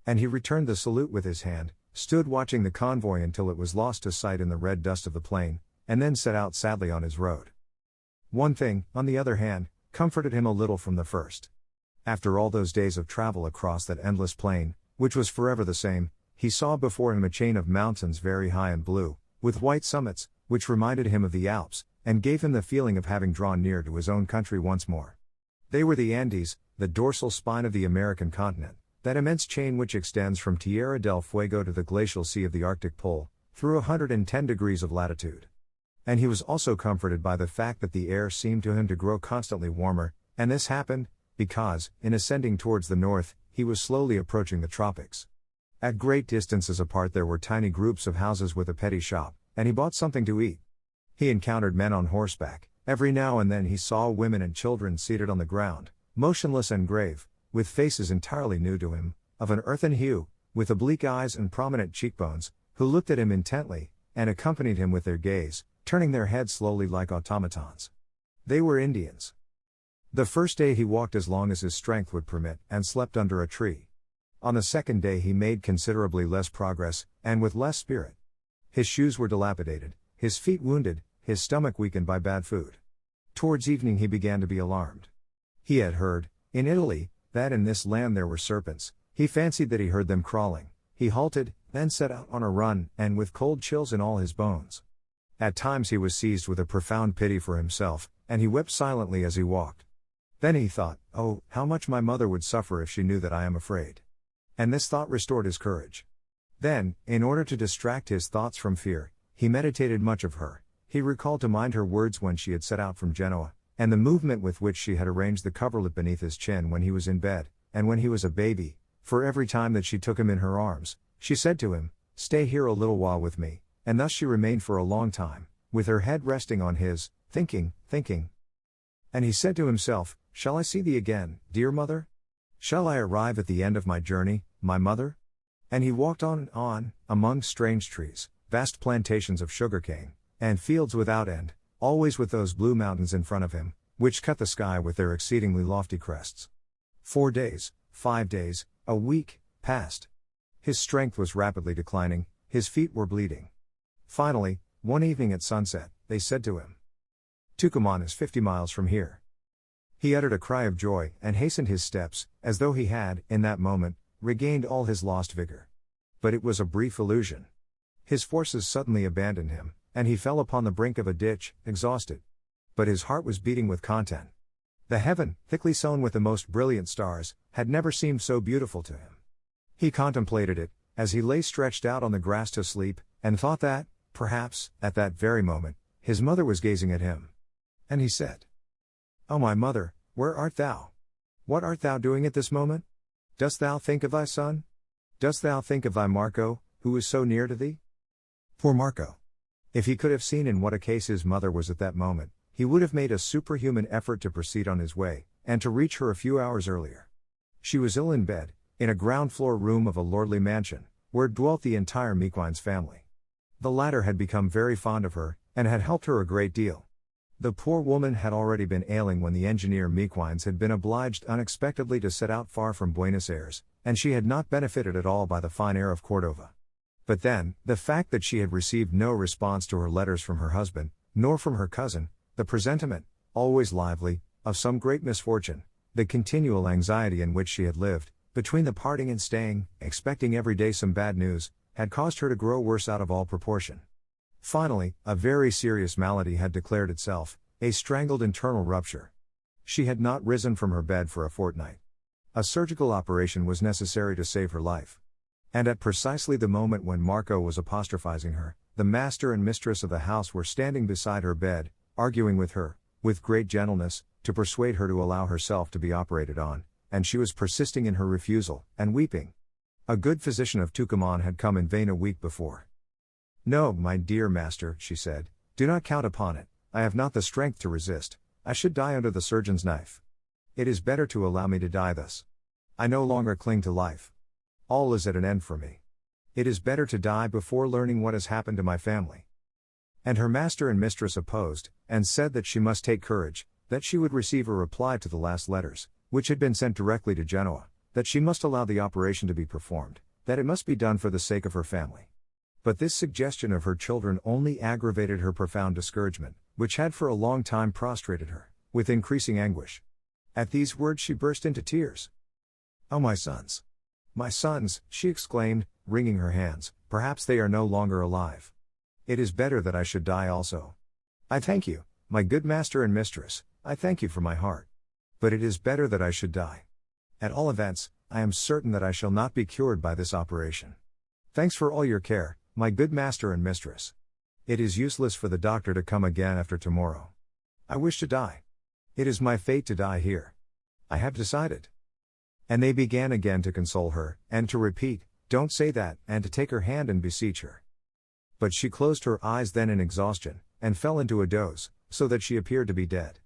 And he returned the salute with his hand, stood watching the convoy until it was lost to sight in the red dust of the plain, and then set out sadly on his road. One thing, on the other hand, comforted him a little from the first. After all those days of travel across that endless plain, which was forever the same, he saw before him a chain of mountains very high and blue, with white summits, which reminded him of the Alps, and gave him the feeling of having drawn near to his own country once more. They were the Andes, the dorsal spine of the American continent, that immense chain which extends from Tierra del Fuego to the glacial sea of the Arctic Pole, through 110 degrees of latitude. And he was also comforted by the fact that the air seemed to him to grow constantly warmer, and this happened, because, in ascending towards the north, he was slowly approaching the tropics. At great distances apart there were tiny groups of houses with a petty shop, and he bought something to eat. He encountered men on horseback, every now and then he saw women and children seated on the ground, motionless and grave, with faces entirely new to him, of an earthen hue, with oblique eyes and prominent cheekbones, who looked at him intently, and accompanied him with their gaze, turning their heads slowly like automatons. They were Indians. The first day he walked as long as his strength would permit, and slept under a tree. On the second day he made considerably less progress, and with less spirit. His shoes were dilapidated, his feet wounded, his stomach weakened by bad food. Towards evening he began to be alarmed. He had heard, in Italy, that in this land there were serpents. He fancied that he heard them crawling. He halted, then set out on a run, and with cold chills in all his bones. At times he was seized with a profound pity for himself, and he wept silently as he walked. Then he thought, "Oh, how much my mother would suffer if she knew that I am afraid." And this thought restored his courage. Then, in order to distract his thoughts from fear, he meditated much of her. He recalled to mind her words when she had set out from Genoa, and the movement with which she had arranged the coverlet beneath his chin when he was in bed, and when he was a baby, for every time that she took him in her arms, she said to him, "Stay here a little while with me," and thus she remained for a long time, with her head resting on his, thinking. And he said to himself, "Shall I see thee again, dear mother? Shall I arrive at the end of my journey, my mother?" And he walked on, among strange trees, vast plantations of sugarcane, and fields without end, always with those blue mountains in front of him, which cut the sky with their exceedingly lofty crests. 4 days, 5 days, a week, passed. His strength was rapidly declining, his feet were bleeding. Finally, one evening at sunset, they said to him, "Tucumán is 50 miles from here." He uttered a cry of joy, and hastened his steps, as though he had, in that moment, regained all his lost vigor. But it was a brief illusion. His forces suddenly abandoned him, and he fell upon the brink of a ditch, exhausted. But his heart was beating with content. The heaven, thickly sown with the most brilliant stars, had never seemed so beautiful to him. He contemplated it, as he lay stretched out on the grass to sleep, and thought that, perhaps, at that very moment, his mother was gazing at him. And he said, "O my mother, where art thou? What art thou doing at this moment? Dost thou think of thy son? Dost thou think of thy Marco, who is so near to thee?" Poor Marco! If he could have seen in what a case his mother was at that moment, he would have made a superhuman effort to proceed on his way, and to reach her a few hours earlier. She was ill in bed, in a ground-floor room of a lordly mansion, where dwelt the entire Mequin's family. The latter had become very fond of her, and had helped her a great deal. The poor woman had already been ailing when the engineer Mequin's had been obliged unexpectedly to set out far from Buenos Aires, and she had not benefited at all by the fine air of Cordova. But then, the fact that she had received no response to her letters from her husband, nor from her cousin, the presentiment, always lively, of some great misfortune, the continual anxiety in which she had lived, between the parting and staying, expecting every day some bad news, had caused her to grow worse out of all proportion. Finally, a very serious malady had declared itself, a strangled internal rupture. She had not risen from her bed for a fortnight. A surgical operation was necessary to save her life. And at precisely the moment when Marco was apostrophizing her, the master and mistress of the house were standing beside her bed, arguing with her, with great gentleness, to persuade her to allow herself to be operated on, and she was persisting in her refusal, and weeping. A good physician of Tucumán had come in vain a week before. "No, my dear master," she said, "do not count upon it, I have not the strength to resist, I should die under the surgeon's knife. It is better to allow me to die thus. I no longer cling to life. All is at an end for me. It is better to die before learning what has happened to my family." And her master and mistress opposed, and said that she must take courage, that she would receive a reply to the last letters, which had been sent directly to Genoa, that she must allow the operation to be performed, that it must be done for the sake of her family. But this suggestion of her children only aggravated her profound discouragement, which had for a long time prostrated her, with increasing anguish. At these words she burst into tears. "Oh my sons! My sons," she exclaimed, wringing her hands, "perhaps they are no longer alive. It is better that I should die also. I thank you, my good master and mistress, I thank you from my heart. But it is better that I should die. At all events, I am certain that I shall not be cured by this operation. Thanks for all your care, my good master and mistress. It is useless for the doctor to come again after tomorrow. I wish to die. It is my fate to die here. I have decided." And they began again to console her, and to repeat, "Don't say that," and to take her hand and beseech her. But she closed her eyes then in exhaustion, and fell into a doze, so that she appeared to be dead.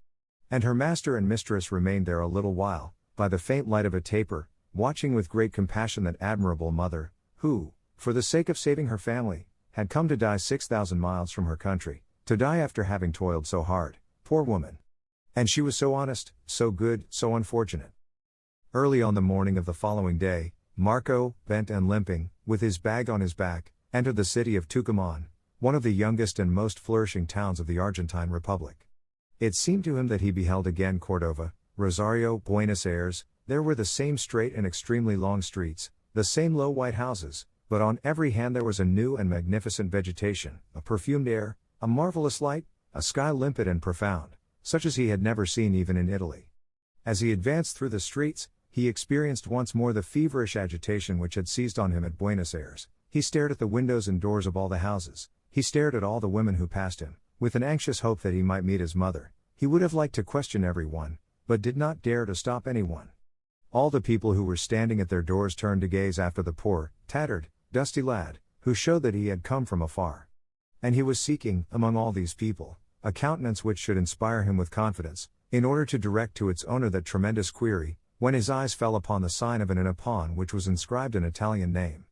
And her master and mistress remained there a little while, by the faint light of a taper, watching with great compassion that admirable mother, who, for the sake of saving her family, had come to die 6,000 miles from her country, to die after having toiled so hard, poor woman. And she was so honest, so good, so unfortunate. Early on the morning of the following day, Marco, bent and limping, with his bag on his back, entered the city of Tucumán, one of the youngest and most flourishing towns of the Argentine Republic. It seemed to him that he beheld again Cordova, Rosario, Buenos Aires. There were the same straight and extremely long streets, the same low white houses, but on every hand there was a new and magnificent vegetation, a perfumed air, a marvelous light, a sky limpid and profound, such as he had never seen even in Italy. As he advanced through the streets, he experienced once more the feverish agitation which had seized on him at Buenos Aires. He stared at the windows and doors of all the houses, he stared at all the women who passed him, with an anxious hope that he might meet his mother. He would have liked to question everyone, but did not dare to stop anyone. All the people who were standing at their doors turned to gaze after the poor, tattered, dusty lad, who showed that he had come from afar. And he was seeking, among all these people, a countenance which should inspire him with confidence, in order to direct to its owner that tremendous query, when his eyes fell upon the sign of an inn upon which was inscribed an Italian name.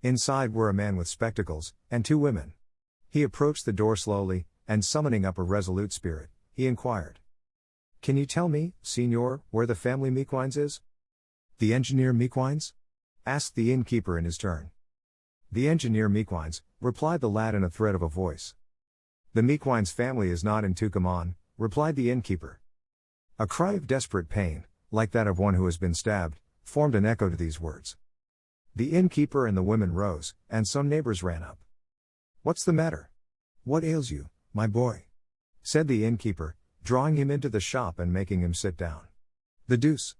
Inside were a man with spectacles, and two women. He approached the door slowly, and summoning up a resolute spirit, he inquired. "Can you tell me, Signor, where the family Mequines is?" "The engineer Mequines?" asked the innkeeper in his turn. "The engineer Mequines," replied the lad in a thread of a voice. "The Mequines family is not in Tucumán," replied the innkeeper. A cry of desperate pain, like that of one who has been stabbed, formed an echo to these words. The innkeeper and the women rose, and some neighbors ran up. "What's the matter? What ails you, my boy?" said the innkeeper, drawing him into the shop and making him sit down. "The deuce!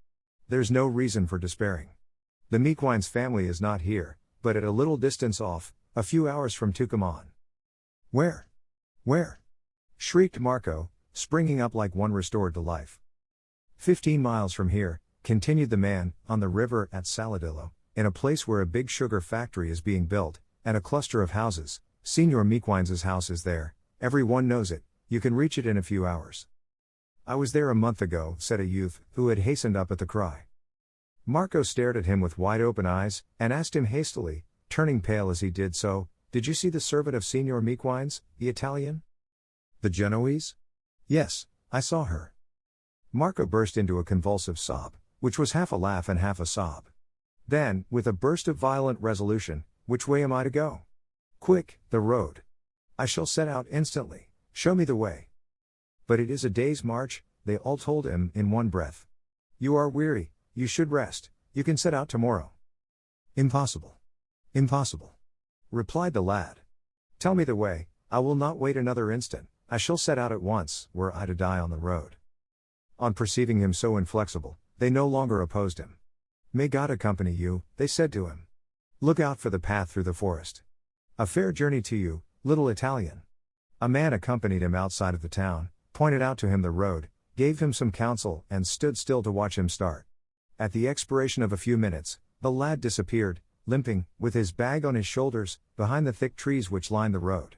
There's no reason for despairing. The Mequines family is not here, but at a little distance off, a few hours from Tucumán." "Where? Where?" shrieked Marco, springing up like one restored to life. 15 miles from here," continued the man, "on the river at Saladillo, in a place where a big sugar factory is being built, and a cluster of houses. Signor Mequines's house is there, every one knows it, you can reach it in a few hours." "I was there a month ago," said a youth, who had hastened up at the cry. Marco stared at him with wide-open eyes, and asked him hastily, turning pale as he did so, "Did you see the servant of Signor Mequines, the Italian? The Genoese?" "Yes, I saw her." Marco burst into a convulsive sob, which was half a laugh and half a sob. Then, with a burst of violent resolution, "Which way am I to go?" "Quick, the road. I shall set out instantly, show me the way." "But it is a day's march," they all told him in one breath. "You are weary, you should rest, you can set out tomorrow." "Impossible. Impossible," replied the lad. "Tell me the way, I will not wait another instant, I shall set out at once, were I to die on the road." On perceiving him so inflexible, they no longer opposed him. "May God accompany you," they said to him. "Look out for the path through the forest. A fair journey to you, little Italian." A man accompanied him outside of the town, pointed out to him the road, gave him some counsel, and stood still to watch him start. At the expiration of a few minutes, the lad disappeared, limping, with his bag on his shoulders, behind the thick trees which lined the road.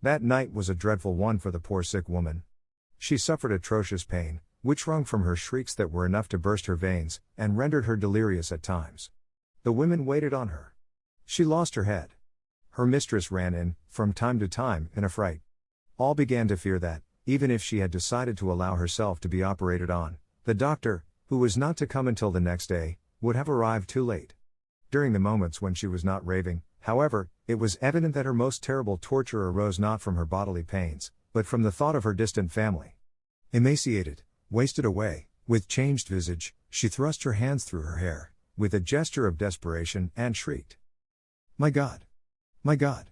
That night was a dreadful one for the poor sick woman. She suffered atrocious pain, which wrung from her shrieks that were enough to burst her veins, and rendered her delirious at times. The women waited on her. She lost her head. Her mistress ran in, from time to time, in a fright. All began to fear that, even if she had decided to allow herself to be operated on, the doctor, who was not to come until the next day, would have arrived too late. During the moments when she was not raving, however, it was evident that her most terrible torture arose not from her bodily pains, but from the thought of her distant family. Emaciated, wasted away, with changed visage, she thrust her hands through her hair, with a gesture of desperation, and shrieked. "My God! My God!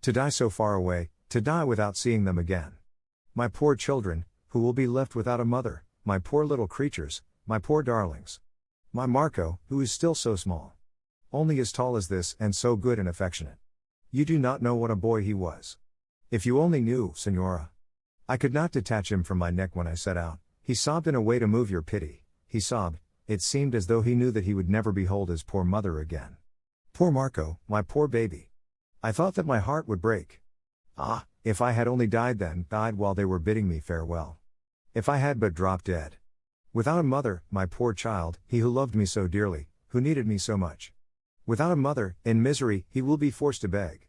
To die so far away, to die without seeing them again. My poor children, who will be left without a mother, my poor little creatures, my poor darlings. My Marco, who is still so small. Only as tall as this, and so good and affectionate. You do not know what a boy he was. If you only knew, Signora. I could not detach him from my neck when I set out." He sobbed in a way to move your pity. He sobbed, it seemed as though he knew that he would never behold his poor mother again. "Poor Marco, my poor baby. I thought that my heart would break. Ah, if I had only died then, died while they were bidding me farewell. If I had but dropped dead. Without a mother, my poor child, he who loved me so dearly, who needed me so much. Without a mother, in misery, he will be forced to beg.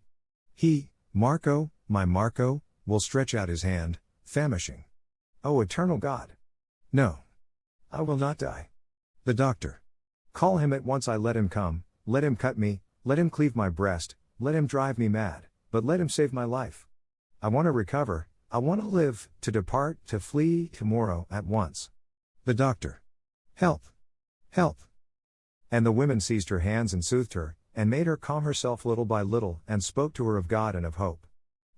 He, Marco, my Marco, will stretch out his hand, famishing. Oh eternal God! No. I will not die. The doctor. Call him at once. I let him come, let him cut me, let him cleave my breast, let him drive me mad, but let him save my life. I want to recover, I want to live, to depart, to flee, tomorrow, at once. The doctor. Help! Help! And the women seized her hands and soothed her, and made her calm herself little by little, and spoke to her of God and of hope.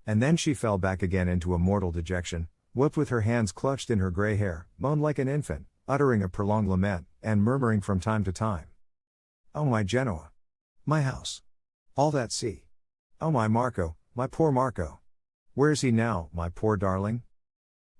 And then she fell back again into a mortal dejection, wept with her hands clutched in her grey hair, moaned like an infant, uttering a prolonged lament, and murmuring from time to time, "Oh my Genoa! My house! All that sea! Oh my Marco, my poor Marco! Where's he now, my poor darling?"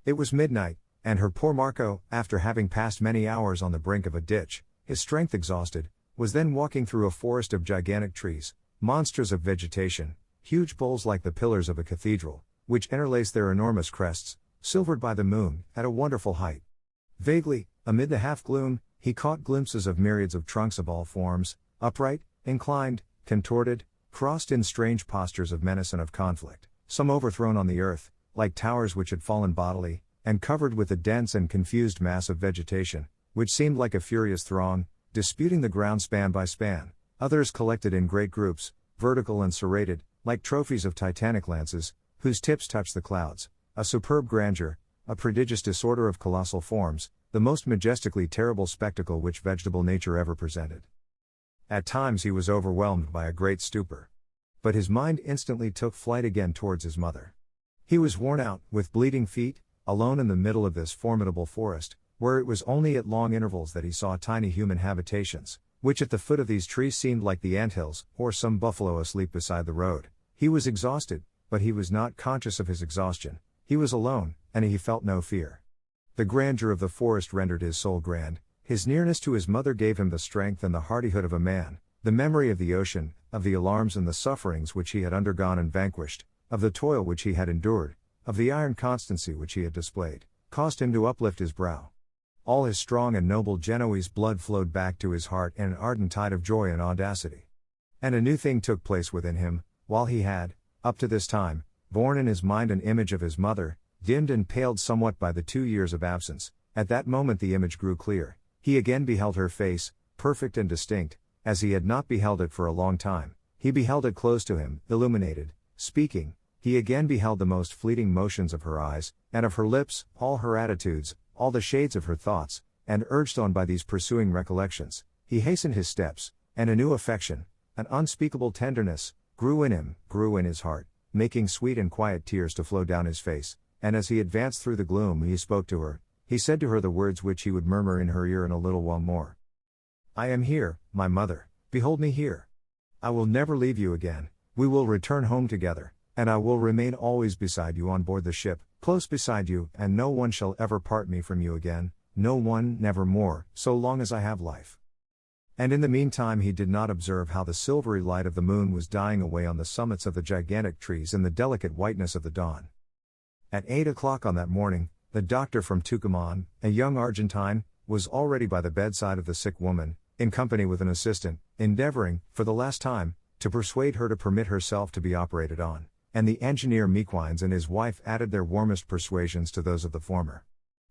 It was midnight, and her poor Marco, after having passed many hours on the brink of a ditch, his strength exhausted, was then walking through a forest of gigantic trees, monsters of vegetation, huge boles like the pillars of a cathedral, which interlaced their enormous crests, silvered by the moon, at a wonderful height. Vaguely, amid the half-gloom, he caught glimpses of myriads of trunks of all forms, upright, inclined, contorted, crossed in strange postures of menace and of conflict, some overthrown on the earth, like towers which had fallen bodily, and covered with a dense and confused mass of vegetation, which seemed like a furious throng, disputing the ground span by span, others collected in great groups, vertical and serrated, like trophies of titanic lances, whose tips touched the clouds, a superb grandeur, a prodigious disorder of colossal forms, the most majestically terrible spectacle which vegetable nature ever presented. At times he was overwhelmed by a great stupor. But his mind instantly took flight again towards his mother. He was worn out, with bleeding feet, alone in the middle of this formidable forest, where it was only at long intervals that he saw tiny human habitations, which at the foot of these trees seemed like the anthills, or some buffalo asleep beside the road. He was exhausted, but he was not conscious of his exhaustion. He was alone, and he felt no fear. The grandeur of the forest rendered his soul grand, his nearness to his mother gave him the strength and the hardihood of a man, the memory of the ocean, of the alarms and the sufferings which he had undergone and vanquished, of the toil which he had endured, of the iron constancy which he had displayed, caused him to uplift his brow. All his strong and noble Genoese blood flowed back to his heart in an ardent tide of joy and audacity. And a new thing took place within him, while he had, up to this time, borne in his mind an image of his mother, dimmed and paled somewhat by the 2 years of absence. At that moment the image grew clear. He again beheld her face, perfect and distinct, as he had not beheld it for a long time. He beheld it close to him, illuminated, speaking. He again beheld the most fleeting motions of her eyes, and of her lips, all her attitudes, all the shades of her thoughts, and urged on by these pursuing recollections, he hastened his steps, and a new affection, an unspeakable tenderness, grew in him, grew in his heart, making sweet and quiet tears to flow down his face, and as he advanced through the gloom he spoke to her, he said to her the words which he would murmur in her ear in a little while more. "I am here, my mother, behold me here. I will never leave you again, we will return home together, and I will remain always beside you on board the ship, close beside you, and no one shall ever part me from you again, no one, never more, so long as I have life." And in the meantime he did not observe how the silvery light of the moon was dying away on the summits of the gigantic trees in the delicate whiteness of the dawn. At 8 o'clock on that morning, the doctor from Tucumán, a young Argentine, was already by the bedside of the sick woman, in company with an assistant, endeavoring, for the last time, to persuade her to permit herself to be operated on, and the engineer Mequines and his wife added their warmest persuasions to those of the former.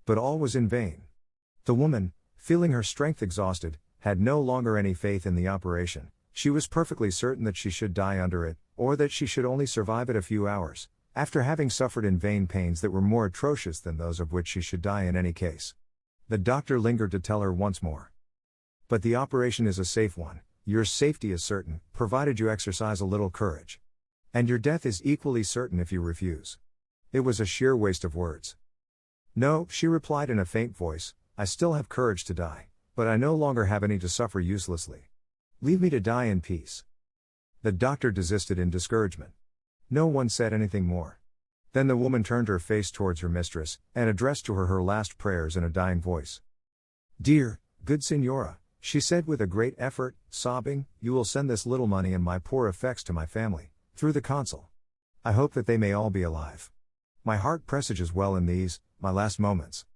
But all was in vain. The woman, feeling her strength exhausted, had no longer any faith in the operation. She was perfectly certain that she should die under it, or that she should only survive it a few hours, after having suffered in vain pains that were more atrocious than those of which she should die in any case. The doctor lingered to tell her once more. "But the operation is a safe one, your safety is certain, provided you exercise a little courage. And your death is equally certain if you refuse." It was a sheer waste of words. "No," she replied in a faint voice, "I still have courage to die, but I no longer have any to suffer uselessly. Leave me to die in peace." The doctor desisted in discouragement. No one said anything more. Then the woman turned her face towards her mistress, and addressed to her her last prayers in a dying voice. "Dear, good Signora," she said with a great effort, sobbing, "you will send this little money and my poor effects to my family, through the consul. I hope that they may all be alive. My heart presages well in these, my last moments.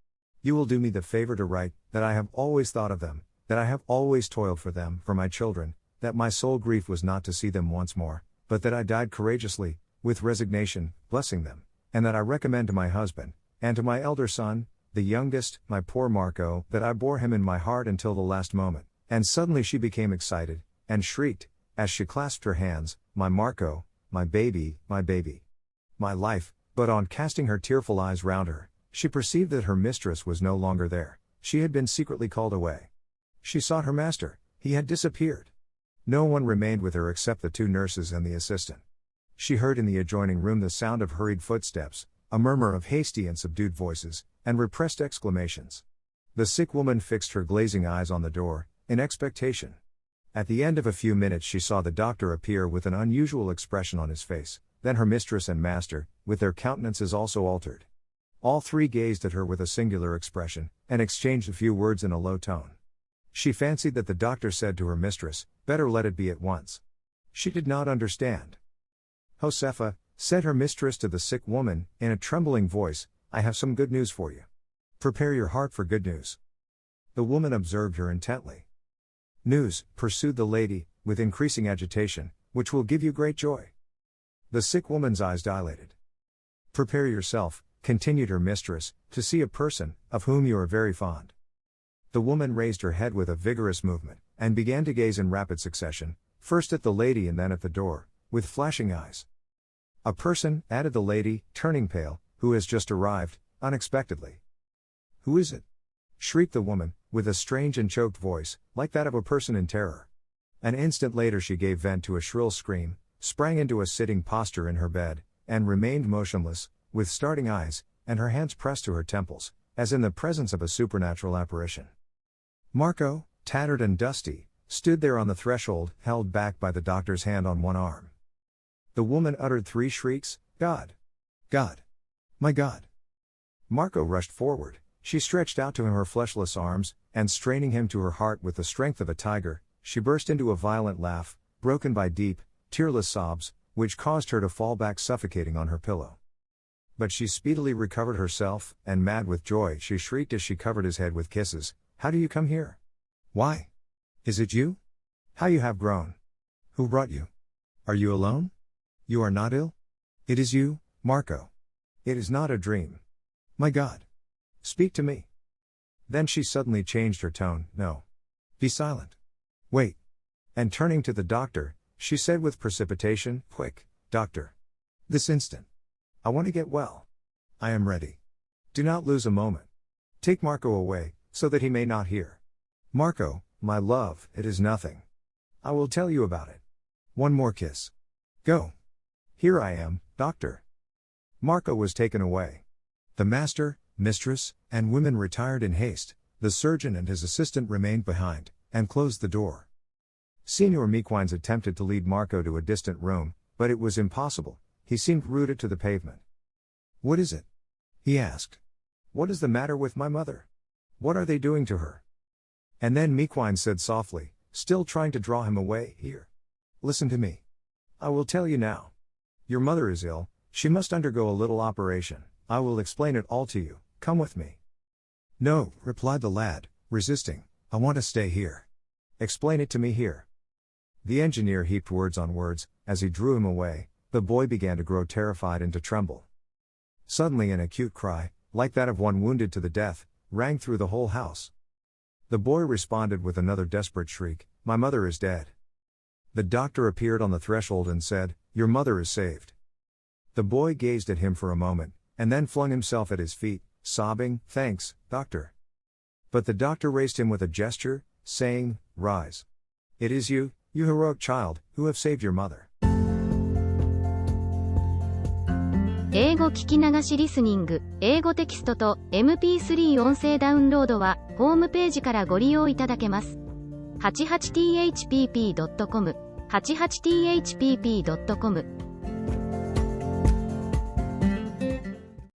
You will do me the favor to write, that I have always thought of them, that I have always toiled for them, for my children, that my sole grief was not to see them once more, but that I died courageously, with resignation, blessing them, and that I recommend to my husband, and to my elder son, the youngest, my poor Marco, that I bore him in my heart until the last moment. And suddenly she became excited, and shrieked, as she clasped her hands, my Marco, my baby, my life. But on casting her tearful eyes round her, she perceived that her mistress was no longer there. She had been secretly called away. She sought her master. He had disappeared. No one remained with her except the 2 nurses and the assistant. She heard in the adjoining room the sound of hurried footsteps, a murmur of hasty and subdued voices, and repressed exclamations. The sick woman fixed her glazing eyes on the door, in expectation. At the end of a few minutes she saw the doctor appear with an unusual expression on his face, then her mistress and master, with their countenances also altered. All 3 gazed at her with a singular expression, and exchanged a few words in a low tone. She fancied that the doctor said to her mistress, "Better let it be at once." She did not understand. "Josefa," said her mistress to the sick woman, in a trembling voice, "I have some good news for you. Prepare your heart for good news." The woman observed her intently. "News," pursued the lady, with increasing agitation, "which will give you great joy." The sick woman's eyes dilated. "Prepare yourself," continued her mistress, "to see a person, of whom you are very fond." The woman raised her head with a vigorous movement, and began to gaze in rapid succession, first at the lady and then at the door, with flashing eyes. "A person," added the lady, turning pale, "who has just arrived, unexpectedly." "Who is it?" shrieked the woman, with a strange and choked voice, like that of a person in terror. An instant later she gave vent to a shrill scream, sprang into a sitting posture in her bed, and remained motionless, with starting eyes, and her hands pressed to her temples, as in the presence of a supernatural apparition. Marco, tattered and dusty, stood there on the threshold, held back by the doctor's hand on one arm. The woman uttered 3 shrieks, "God! God! My God!" Marco rushed forward. She stretched out to him her fleshless arms, and straining him to her heart with the strength of a tiger, she burst into a violent laugh, broken by deep, tearless sobs, which caused her to fall back suffocating on her pillow. But she speedily recovered herself, and mad with joy she shrieked as she covered his head with kisses, "How do you come here? Why? Is it you? How you have grown! Who brought you? Are you alone? You are not ill? It is you, Marco. It is not a dream. My God! Speak to me." Then she suddenly changed her tone, "No. Be silent. Wait." And turning to the doctor, she said with precipitation, "Quick, doctor. This instant. I want to get well. I am ready. Do not lose a moment. Take Marco away, so that he may not hear. Marco, my love, it is nothing. I will tell you about it. One more kiss. Go. Here I am, doctor." Marco was taken away. The master, mistress, and women retired in haste. The surgeon and his assistant remained behind, and closed the door. Signor Mequines attempted to lead Marco to a distant room, but it was impossible. He seemed rooted to the pavement. "What is it?" he asked. "What is the matter with my mother? What are they doing to her?" And then Mequines said softly, still trying to draw him away, "Here. Listen to me. I will tell you now. Your mother is ill. She must undergo a little operation. I will explain it all to you. Come with me." "No," replied the lad, resisting. "I want to stay here." "Explain it to me here." The engineer heaped words on words. As he drew him away, the boy began to grow terrified and to tremble. Suddenly an acute cry, like that of one wounded to the death, rang through the whole house. The boy responded with another desperate shriek, "My mother is dead." The doctor appeared on the threshold and said, "Your mother is saved." The boy gazed at him for a moment, and then flung himself at his feet, sobbing, "Thanks, doctor." But the doctor raised him with a gesture, saying, "Rise. It is you, you heroic child, who have saved your mother." 英語聞き流しリスニング、英語テキストと MP3 音声ダウンロードは、ホームページからご利用いただけます。88thpp.com、88thpp.com